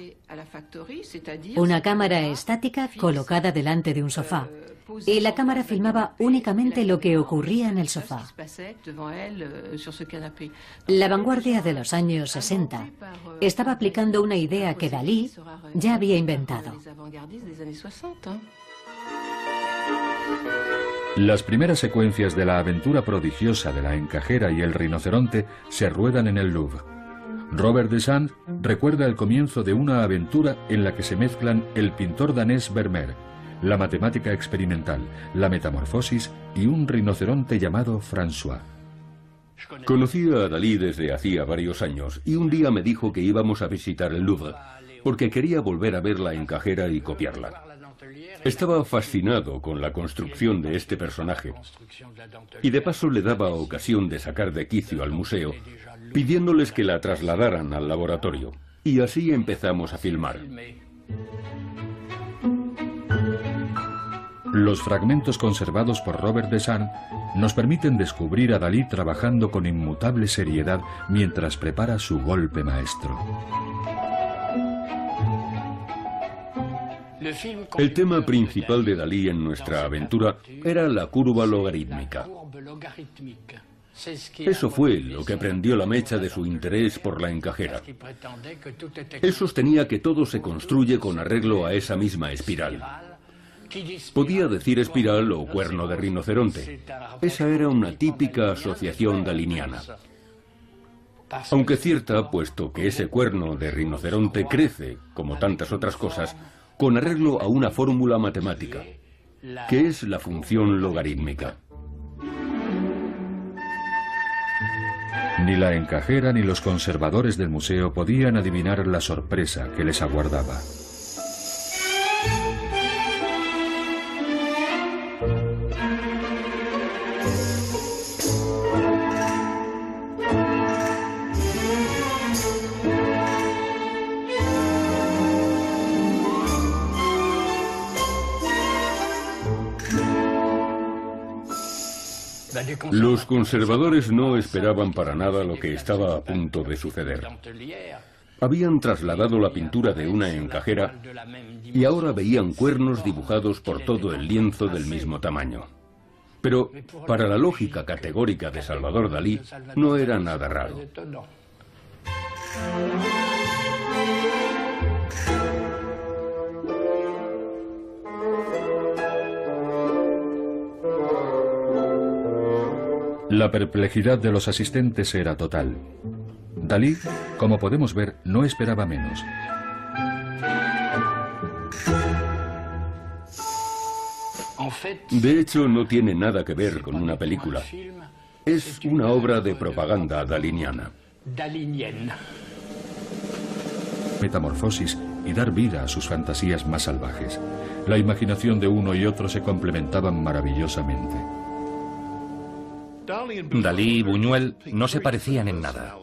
Una cámara estática colocada delante de un sofá. Y la cámara filmaba únicamente lo que ocurría en el sofá. La vanguardia de los años 60 estaba aplicando una idea que Dalí ya había inventado. Las primeras secuencias de la aventura prodigiosa de la encajera y el rinoceronte se ruedan en el Louvre. Robert de Sand recuerda el comienzo de una aventura en la que se mezclan el pintor danés Vermeer, la matemática experimental, la metamorfosis y un rinoceronte llamado François. Conocía a Dalí desde hacía varios años y un día me dijo que íbamos a visitar el Louvre porque quería volver a ver la encajera y copiarla. Estaba fascinado con la construcción de este personaje y de paso le daba ocasión de sacar de quicio al museo, pidiéndoles que la trasladaran al laboratorio. Y así empezamos a filmar. Los fragmentos conservados por Robert de Sand nos permiten descubrir a Dalí trabajando con inmutable seriedad mientras prepara su golpe maestro. El tema principal de Dalí en nuestra aventura era la curva logarítmica. Eso fue lo que prendió la mecha de su interés por la encajera. Él sostenía que todo se construye con arreglo a esa misma espiral. Podía decir espiral o cuerno de rinoceronte. Esa era una típica asociación daliniana. Aunque cierta, puesto que ese cuerno de rinoceronte crece, como tantas otras cosas, con arreglo a una fórmula matemática, que es la función logarítmica. Ni la encajera ni los conservadores del museo podían adivinar la sorpresa que les aguardaba. Los conservadores no esperaban para nada lo que estaba a punto de suceder. Habían trasladado la pintura de una encajera y ahora veían cuernos dibujados por todo el lienzo del mismo tamaño. Pero para la lógica categórica de Salvador Dalí no era nada raro. La perplejidad de los asistentes era total. Dalí, como podemos ver, no esperaba menos. De hecho, no tiene nada que ver con una película. Es una obra de propaganda daliniana. Metamorfosis y dar vida a sus fantasías más salvajes. La imaginación de uno y otro se complementaban maravillosamente. Dalí y Buñuel no se parecían en nada.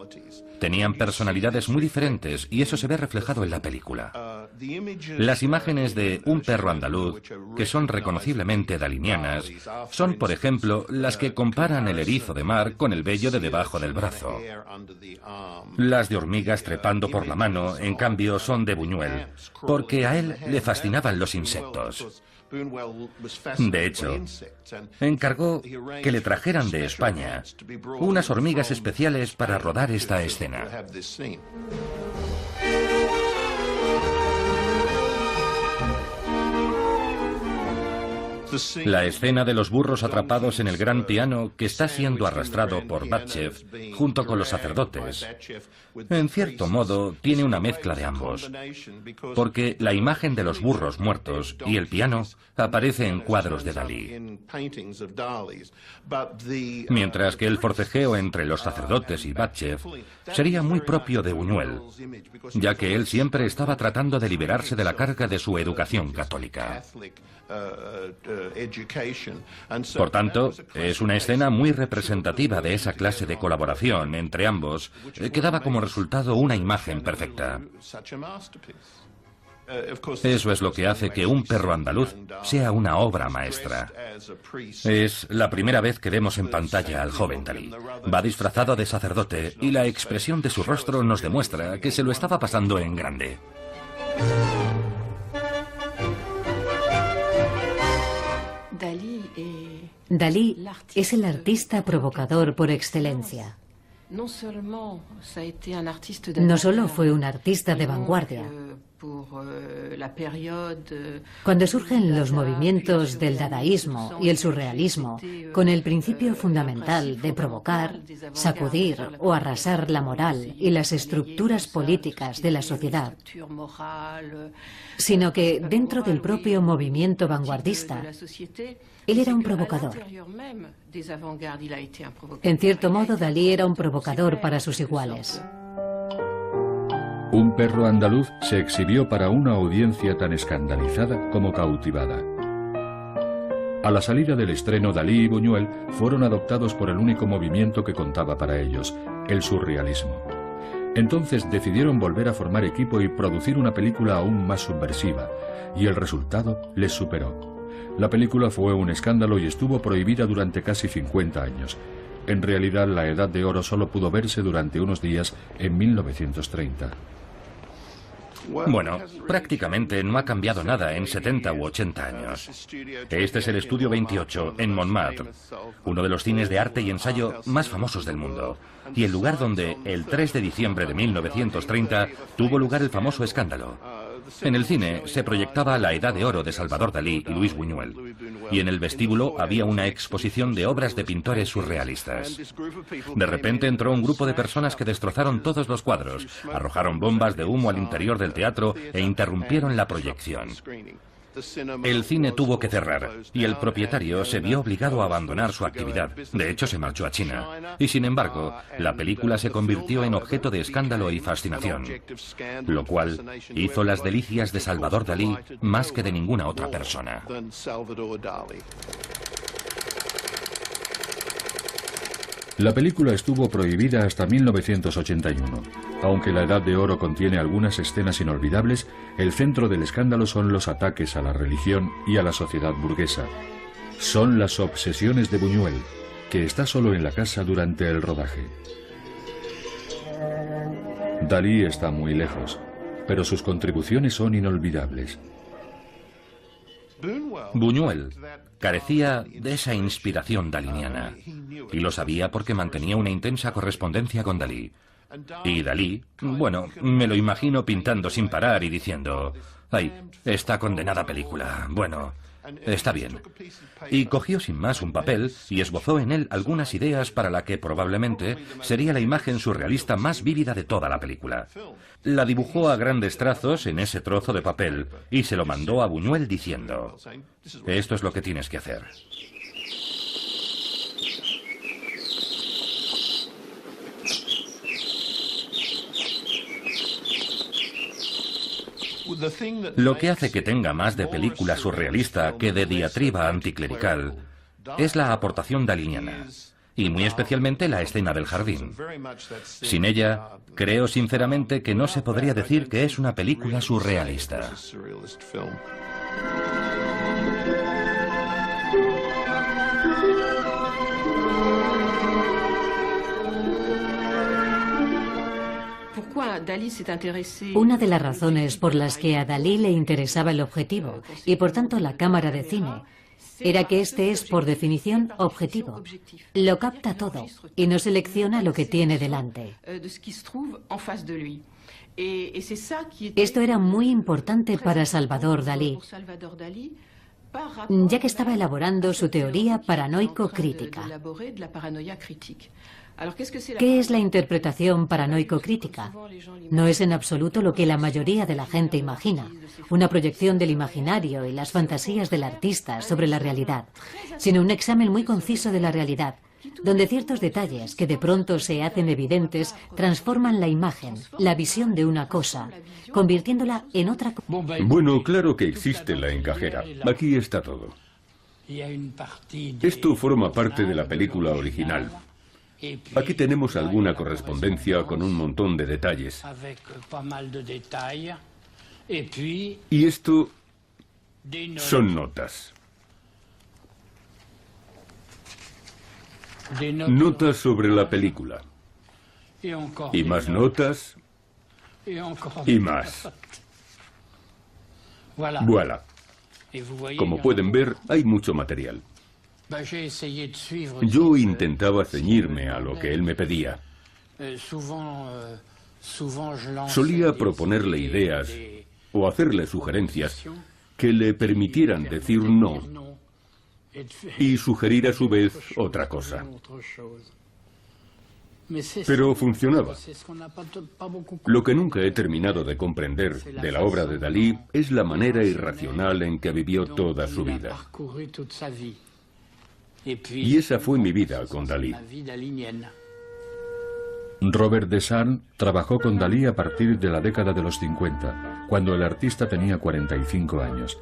Tenían personalidades muy diferentes y eso se ve reflejado en la película. Las imágenes de Un perro andaluz, que son reconociblemente dalinianas, son, por ejemplo, las que comparan el erizo de mar con el vello de debajo del brazo. Las de hormigas trepando por la mano, en cambio, son de Buñuel, porque a él le fascinaban los insectos. De hecho, encargó que le trajeran de España unas hormigas especiales para rodar esta escena. La escena de los burros atrapados en el gran piano que está siendo arrastrado por Batchev junto con los sacerdotes, en cierto modo tiene una mezcla de ambos, porque la imagen de los burros muertos y el piano aparece en cuadros de Dalí, mientras que el forcejeo entre los sacerdotes y Batchev sería muy propio de Buñuel, ya que él siempre estaba tratando de liberarse de la carga de su educación católica. Por tanto, es una escena muy representativa de esa clase de colaboración entre ambos, que daba como resultado una imagen perfecta. Eso es lo que hace que Un perro andaluz sea una obra maestra. Es la primera vez que vemos en pantalla al joven Dalí. Va disfrazado de sacerdote y la expresión de su rostro nos demuestra que se lo estaba pasando en grande. Dalí es el artista provocador por excelencia. No solo fue un artista de vanguardia. Cuando surgen los movimientos del dadaísmo y el surrealismo, con el principio fundamental de provocar, sacudir o arrasar la moral y las estructuras políticas de la sociedad, sino que dentro del propio movimiento vanguardista, él era un provocador. En cierto modo, Dalí era un provocador para sus iguales. Un perro andaluz se exhibió para una audiencia tan escandalizada como cautivada. A la salida del estreno, Dalí y Buñuel fueron adoptados por el único movimiento que contaba para ellos, el surrealismo. Entonces decidieron volver a formar equipo y producir una película aún más subversiva, y el resultado les superó. La película fue un escándalo y estuvo prohibida durante casi 50 años. En realidad, la Edad de Oro solo pudo verse durante unos días en 1930. Bueno, prácticamente no ha cambiado nada en 70 u 80 años. Este es el Estudio 28, en Montmartre, uno de los cines de arte y ensayo más famosos del mundo, y el lugar donde, el 3 de diciembre de 1930, tuvo lugar el famoso escándalo. En el cine se proyectaba La Edad de Oro de Salvador Dalí y Luis Buñuel, y en el vestíbulo había una exposición de obras de pintores surrealistas. De repente entró un grupo de personas que destrozaron todos los cuadros, arrojaron bombas de humo al interior del teatro e interrumpieron la proyección. El cine tuvo que cerrar y el propietario se vio obligado a abandonar su actividad. De hecho, se marchó a China. Y sin embargo, la película se convirtió en objeto de escándalo y fascinación, lo cual hizo las delicias de Salvador Dalí más que de ninguna otra persona. La película estuvo prohibida hasta 1981. Aunque La Edad de Oro contiene algunas escenas inolvidables, el centro del escándalo son los ataques a la religión y a la sociedad burguesa. Son las obsesiones de Buñuel, que está solo en la casa durante el rodaje. Dalí está muy lejos, pero sus contribuciones son inolvidables. Buñuel carecía de esa inspiración daliniana, y lo sabía porque mantenía una intensa correspondencia con Dalí. Y Dalí, bueno, me lo imagino pintando sin parar y diciendo: ¡ay, esta condenada película! Bueno, Está bien. Y cogió sin más un papel y esbozó en él algunas ideas para la que probablemente sería la imagen surrealista más vívida de toda la película. La dibujó a grandes trazos en ese trozo de papel y se lo mandó a Buñuel diciendo: esto es lo que tienes que hacer. Lo que hace que tenga más de película surrealista que de diatriba anticlerical es la aportación daliniana, y muy especialmente la escena del jardín. Sin ella, creo sinceramente que no se podría decir que es una película surrealista. Una de las razones por las que a Dalí le interesaba el objetivo y por tanto la cámara de cine era que este es por definición objetivo. Lo capta todo y no selecciona lo que tiene delante. Esto era muy importante para Salvador Dalí, ya que estaba elaborando su teoría paranoico-crítica. ¿Qué es la interpretación paranoico-crítica? No es en absoluto lo que la mayoría de la gente imagina, una proyección del imaginario y las fantasías del artista sobre la realidad, sino un examen muy conciso de la realidad, donde ciertos detalles que de pronto se hacen evidentes transforman la imagen, la visión de una cosa, convirtiéndola en otra cosa. Bueno, claro que existe la encajera. Aquí está todo. Esto forma parte de la película original. Aquí tenemos alguna correspondencia con un montón de detalles. Y esto son notas. Notas sobre la película. Y más notas. Y más. Voilà. Como pueden ver, hay mucho material. Yo intentaba ceñirme a lo que él me pedía. Solía proponerle ideas o hacerle sugerencias que le permitieran decir no y sugerir a su vez otra cosa. Pero funcionaba. Lo que nunca he terminado de comprender de la obra de Dalí es la manera irracional en que vivió toda su vida. Y esa fue mi vida con Dalí. Robert Desan trabajó con Dalí a partir de la década de los 50, cuando el artista tenía 45 años.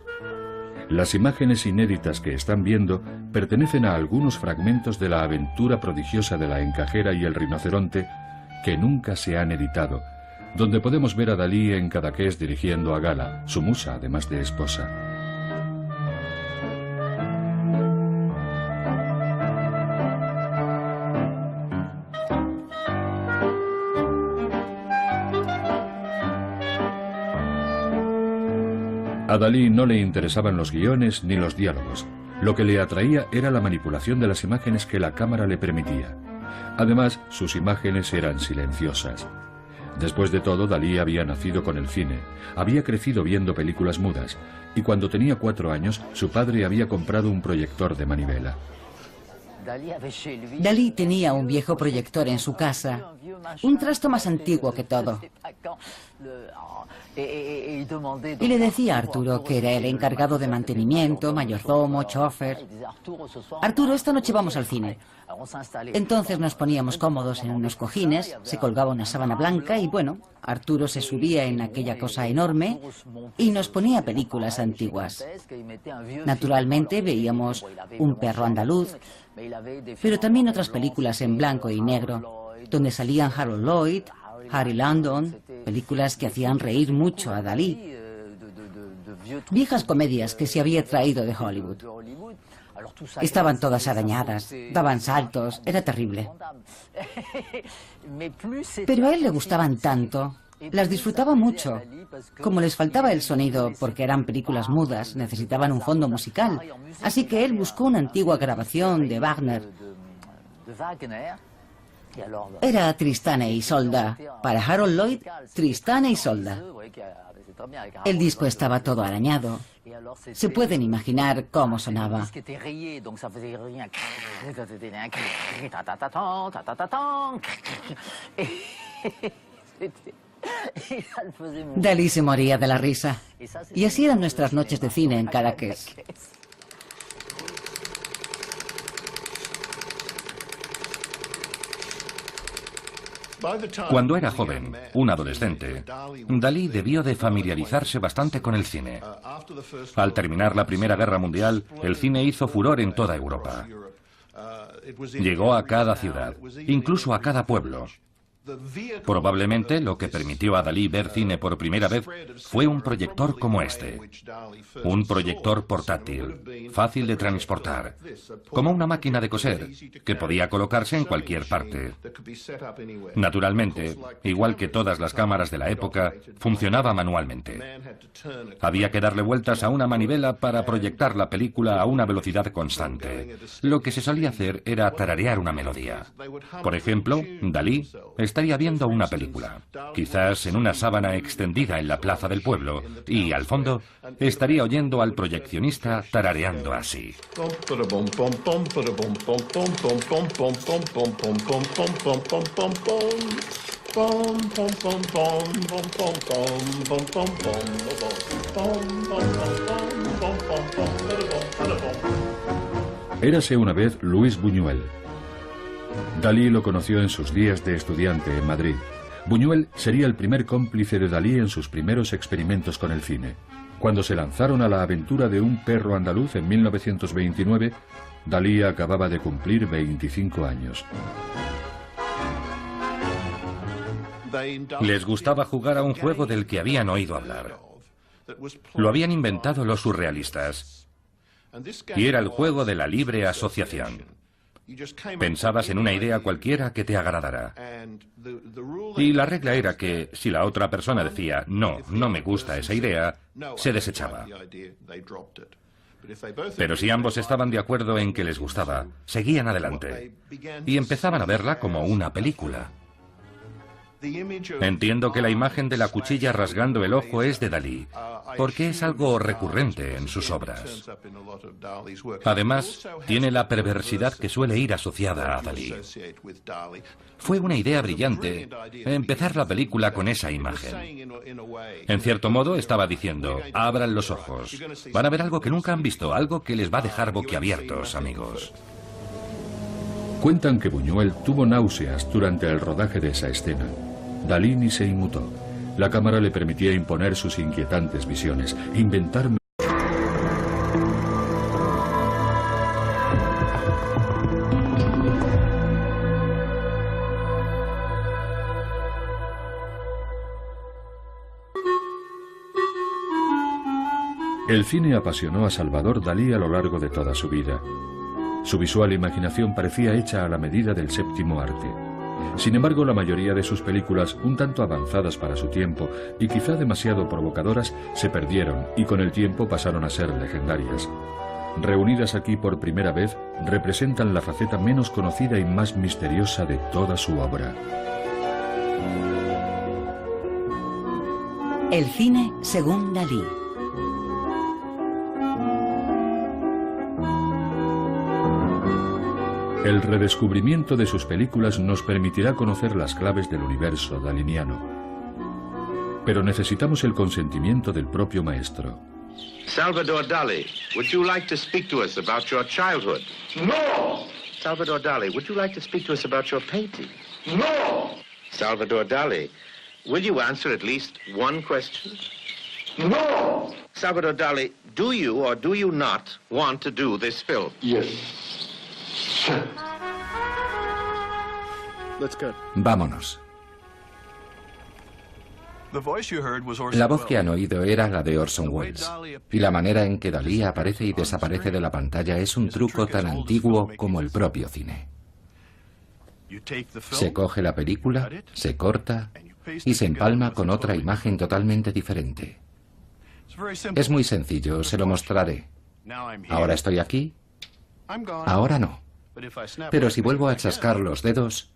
Las imágenes inéditas que están viendo pertenecen a algunos fragmentos de la aventura prodigiosa de la encajera y el rinoceronte que nunca se han editado, donde podemos ver a Dalí en Cadaqués dirigiendo a Gala, su musa además de esposa. A Dalí no le interesaban los guiones ni los diálogos. Lo que le atraía era la manipulación de las imágenes que la cámara le permitía. Además, sus imágenes eran silenciosas. Después de todo, Dalí había nacido con el cine, había crecido viendo películas mudas, y cuando tenía 4 años, su padre había comprado un proyector de manivela. Dalí tenía un viejo proyector en su casa, un trasto más antiguo que todo. Y le decía a Arturo, que era el encargado de mantenimiento, mayordomo, chofer: Arturo, esta noche vamos al cine. Entonces nos poníamos cómodos en unos cojines, se colgaba una sábana blanca y bueno, Arturo se subía en aquella cosa enorme y nos ponía películas antiguas. Naturalmente veíamos Un perro andaluz, pero también otras películas en blanco y negro, donde salían Harold Lloyd, Harry Landon, películas que hacían reír mucho a Dalí. Viejas comedias que se había traído de Hollywood. Estaban todas arañadas, daban saltos, era terrible. Pero a él le gustaban tanto, las disfrutaba mucho. Como les faltaba el sonido, porque eran películas mudas, necesitaban un fondo musical. Así que él buscó una antigua grabación de Wagner Era Tristán e Isolda. Para Harold Lloyd, Tristán e Isolda. El disco estaba todo arañado. Se pueden imaginar cómo sonaba. Dalí se moría de la risa. Y así eran nuestras noches de cine en Caracas. Cuando era joven, un adolescente, Dalí debió de familiarizarse bastante con el cine. Al terminar la Primera Guerra Mundial, el cine hizo furor en toda Europa. Llegó a cada ciudad, incluso a cada pueblo. Probablemente lo que permitió a Dalí ver cine por primera vez fue un proyector como este. Un proyector portátil, fácil de transportar, como una máquina de coser, que podía colocarse en cualquier parte. Naturalmente, igual que todas las cámaras de la época, funcionaba manualmente. Había que darle vueltas a una manivela para proyectar la película a una velocidad constante. Lo que se solía hacer era tararear una melodía. Por ejemplo, Dalí estaría viendo una película, quizás en una sábana extendida en la plaza del pueblo, y al fondo estaría oyendo al proyeccionista tarareando así. Érase una vez Luis Buñuel. Dalí lo conoció en sus días de estudiante en Madrid. Buñuel sería el primer cómplice de Dalí en sus primeros experimentos con el cine. Cuando se lanzaron a la aventura de un perro andaluz en 1929, Dalí acababa de cumplir 25 años. Les gustaba jugar a un juego del que habían oído hablar. Lo habían inventado los surrealistas. Y era el juego de la libre asociación. Pensabas en una idea cualquiera que te agradara. Y la regla era que si la otra persona decía, no, no me gusta esa idea, se desechaba. Pero si ambos estaban de acuerdo en que les gustaba, seguían adelante. Y empezaban a verla como una película. Entiendo que la imagen de la cuchilla rasgando el ojo es de Dalí, porque es algo recurrente en sus obras. Además, tiene la perversidad que suele ir asociada a Dalí. Fue una idea brillante empezar la película con esa imagen. En cierto modo, estaba diciendo, abran los ojos. Van a ver algo que nunca han visto, algo que les va a dejar boquiabiertos, amigos. Cuentan que Buñuel tuvo náuseas durante el rodaje de esa escena. Dalí ni se inmutó. La cámara le permitía imponer sus inquietantes visiones, inventar... El cine apasionó a Salvador Dalí a lo largo de toda su vida. Su visual imaginación parecía hecha a la medida del séptimo arte. Sin embargo, la mayoría de sus películas, un tanto avanzadas para su tiempo y quizá demasiado provocadoras, se perdieron y con el tiempo pasaron a ser legendarias. Reunidas aquí por primera vez, representan la faceta menos conocida y más misteriosa de toda su obra. El cine según Dalí. El redescubrimiento de sus películas nos permitirá conocer las claves del universo daliniano. Pero necesitamos el consentimiento del propio maestro. Salvador Dali, would you like to speak to us about your childhood? No! Salvador Dali, would you like to speak to us about your painting? No! Salvador Dali, will you answer at least one question? No! Salvador Dali, do you or do you not want to do this film? Yes. Vámonos. La voz que han oído era la de Orson Welles, y la manera en que Dalí aparece y desaparece de la pantalla es un truco tan antiguo como el propio cine. Se coge la película, se corta y se empalma con otra imagen totalmente diferente. Es muy sencillo, se lo mostraré. Ahora estoy aquí, ahora no. Pero si vuelvo a chascar los dedos,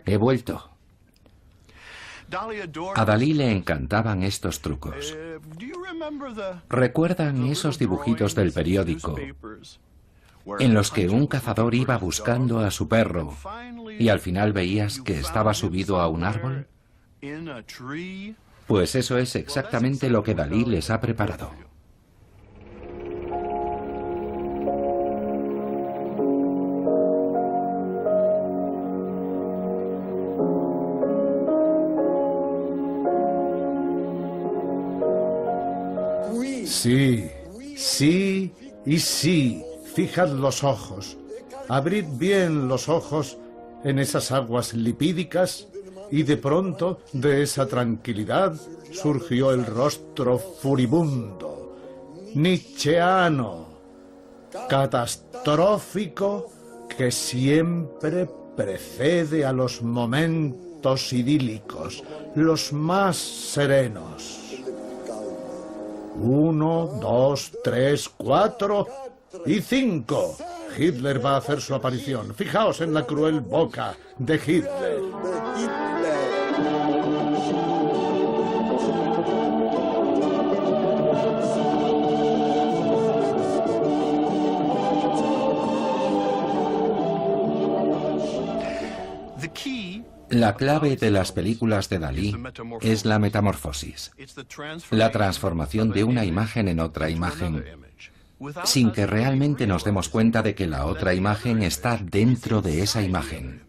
He vuelto. A Dalí le encantaban estos trucos. ¿Recuerdan esos dibujitos del periódico en los que un cazador iba buscando a su perro y al final veías que estaba subido a un árbol? Pues eso es exactamente lo que Dalí les ha preparado. Sí, sí y sí. Fijad los ojos. Abrid bien los ojos en esas aguas lipídicas y de pronto de esa tranquilidad surgió el rostro furibundo, nietzscheano, catastrófico que siempre precede a los momentos idílicos, los más serenos. 1, 2, 3, 4 y 5. Hitler va a hacer su aparición. Fijaos en la cruel boca de Hitler. La clave de las películas de Dalí es la metamorfosis, la transformación de una imagen en otra imagen, sin que realmente nos demos cuenta de que la otra imagen está dentro de esa imagen.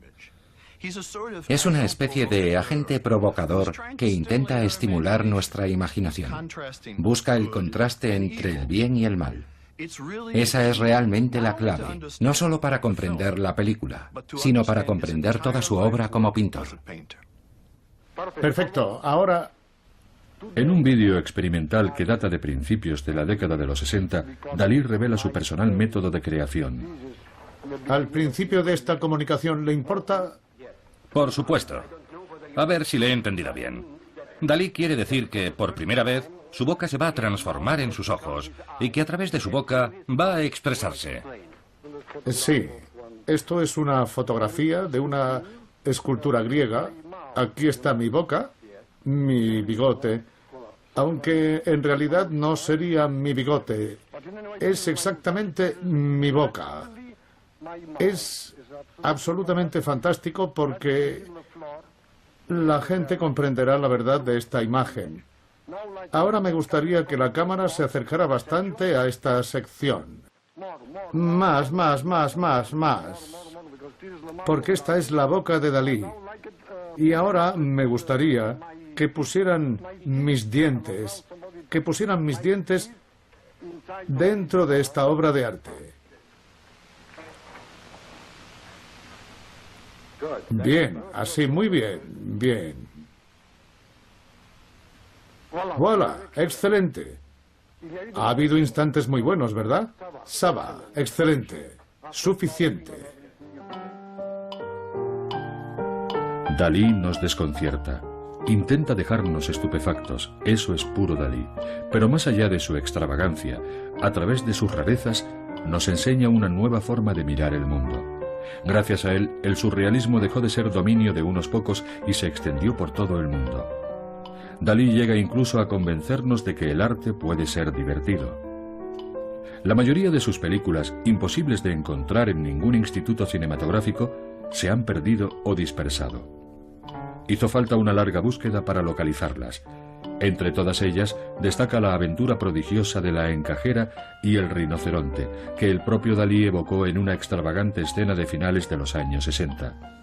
Es una especie de agente provocador que intenta estimular nuestra imaginación. Busca el contraste entre el bien y el mal. Esa es realmente la clave, no solo para comprender la película, sino para comprender toda su obra como pintor. Perfecto, ahora... En un vídeo experimental que data de principios de la década de los 60, Dalí revela su personal método de creación. Al principio de esta comunicación, ¿le importa? Por supuesto. A ver si le he entendido bien. Dalí quiere decir que, por primera vez, su boca se va a transformar en sus ojos y que a través de su boca va a expresarse. Sí, esto es una fotografía de una escultura griega. Aquí está mi boca, mi bigote, aunque en realidad no sería mi bigote, es exactamente mi boca. Es absolutamente fantástico porque la gente comprenderá la verdad de esta imagen. Ahora me gustaría que la cámara se acercara bastante a esta sección. Más. Porque esta es la boca de Dalí. Y ahora me gustaría que pusieran mis dientes, dentro de esta obra de arte. Bien, así, muy bien, bien. ¡Voilà! ¡Excelente! Ha habido instantes muy buenos, ¿verdad? Saba, excelente. Suficiente. Dalí nos desconcierta. Intenta dejarnos estupefactos. Eso es puro Dalí. Pero más allá de su extravagancia, a través de sus rarezas, nos enseña una nueva forma de mirar el mundo. Gracias a él, el surrealismo dejó de ser dominio de unos pocos y se extendió por todo el mundo. Dalí llega incluso a convencernos de que el arte puede ser divertido. La mayoría de sus películas, imposibles de encontrar en ningún instituto cinematográfico, se han perdido o dispersado. Hizo falta una larga búsqueda para localizarlas. Entre todas ellas destaca la aventura prodigiosa de la encajera y el rinoceronte, que el propio Dalí evocó en una extravagante escena de finales de los años 60.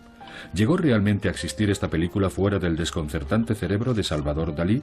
¿Llegó realmente a existir esta película fuera del desconcertante cerebro de Salvador Dalí?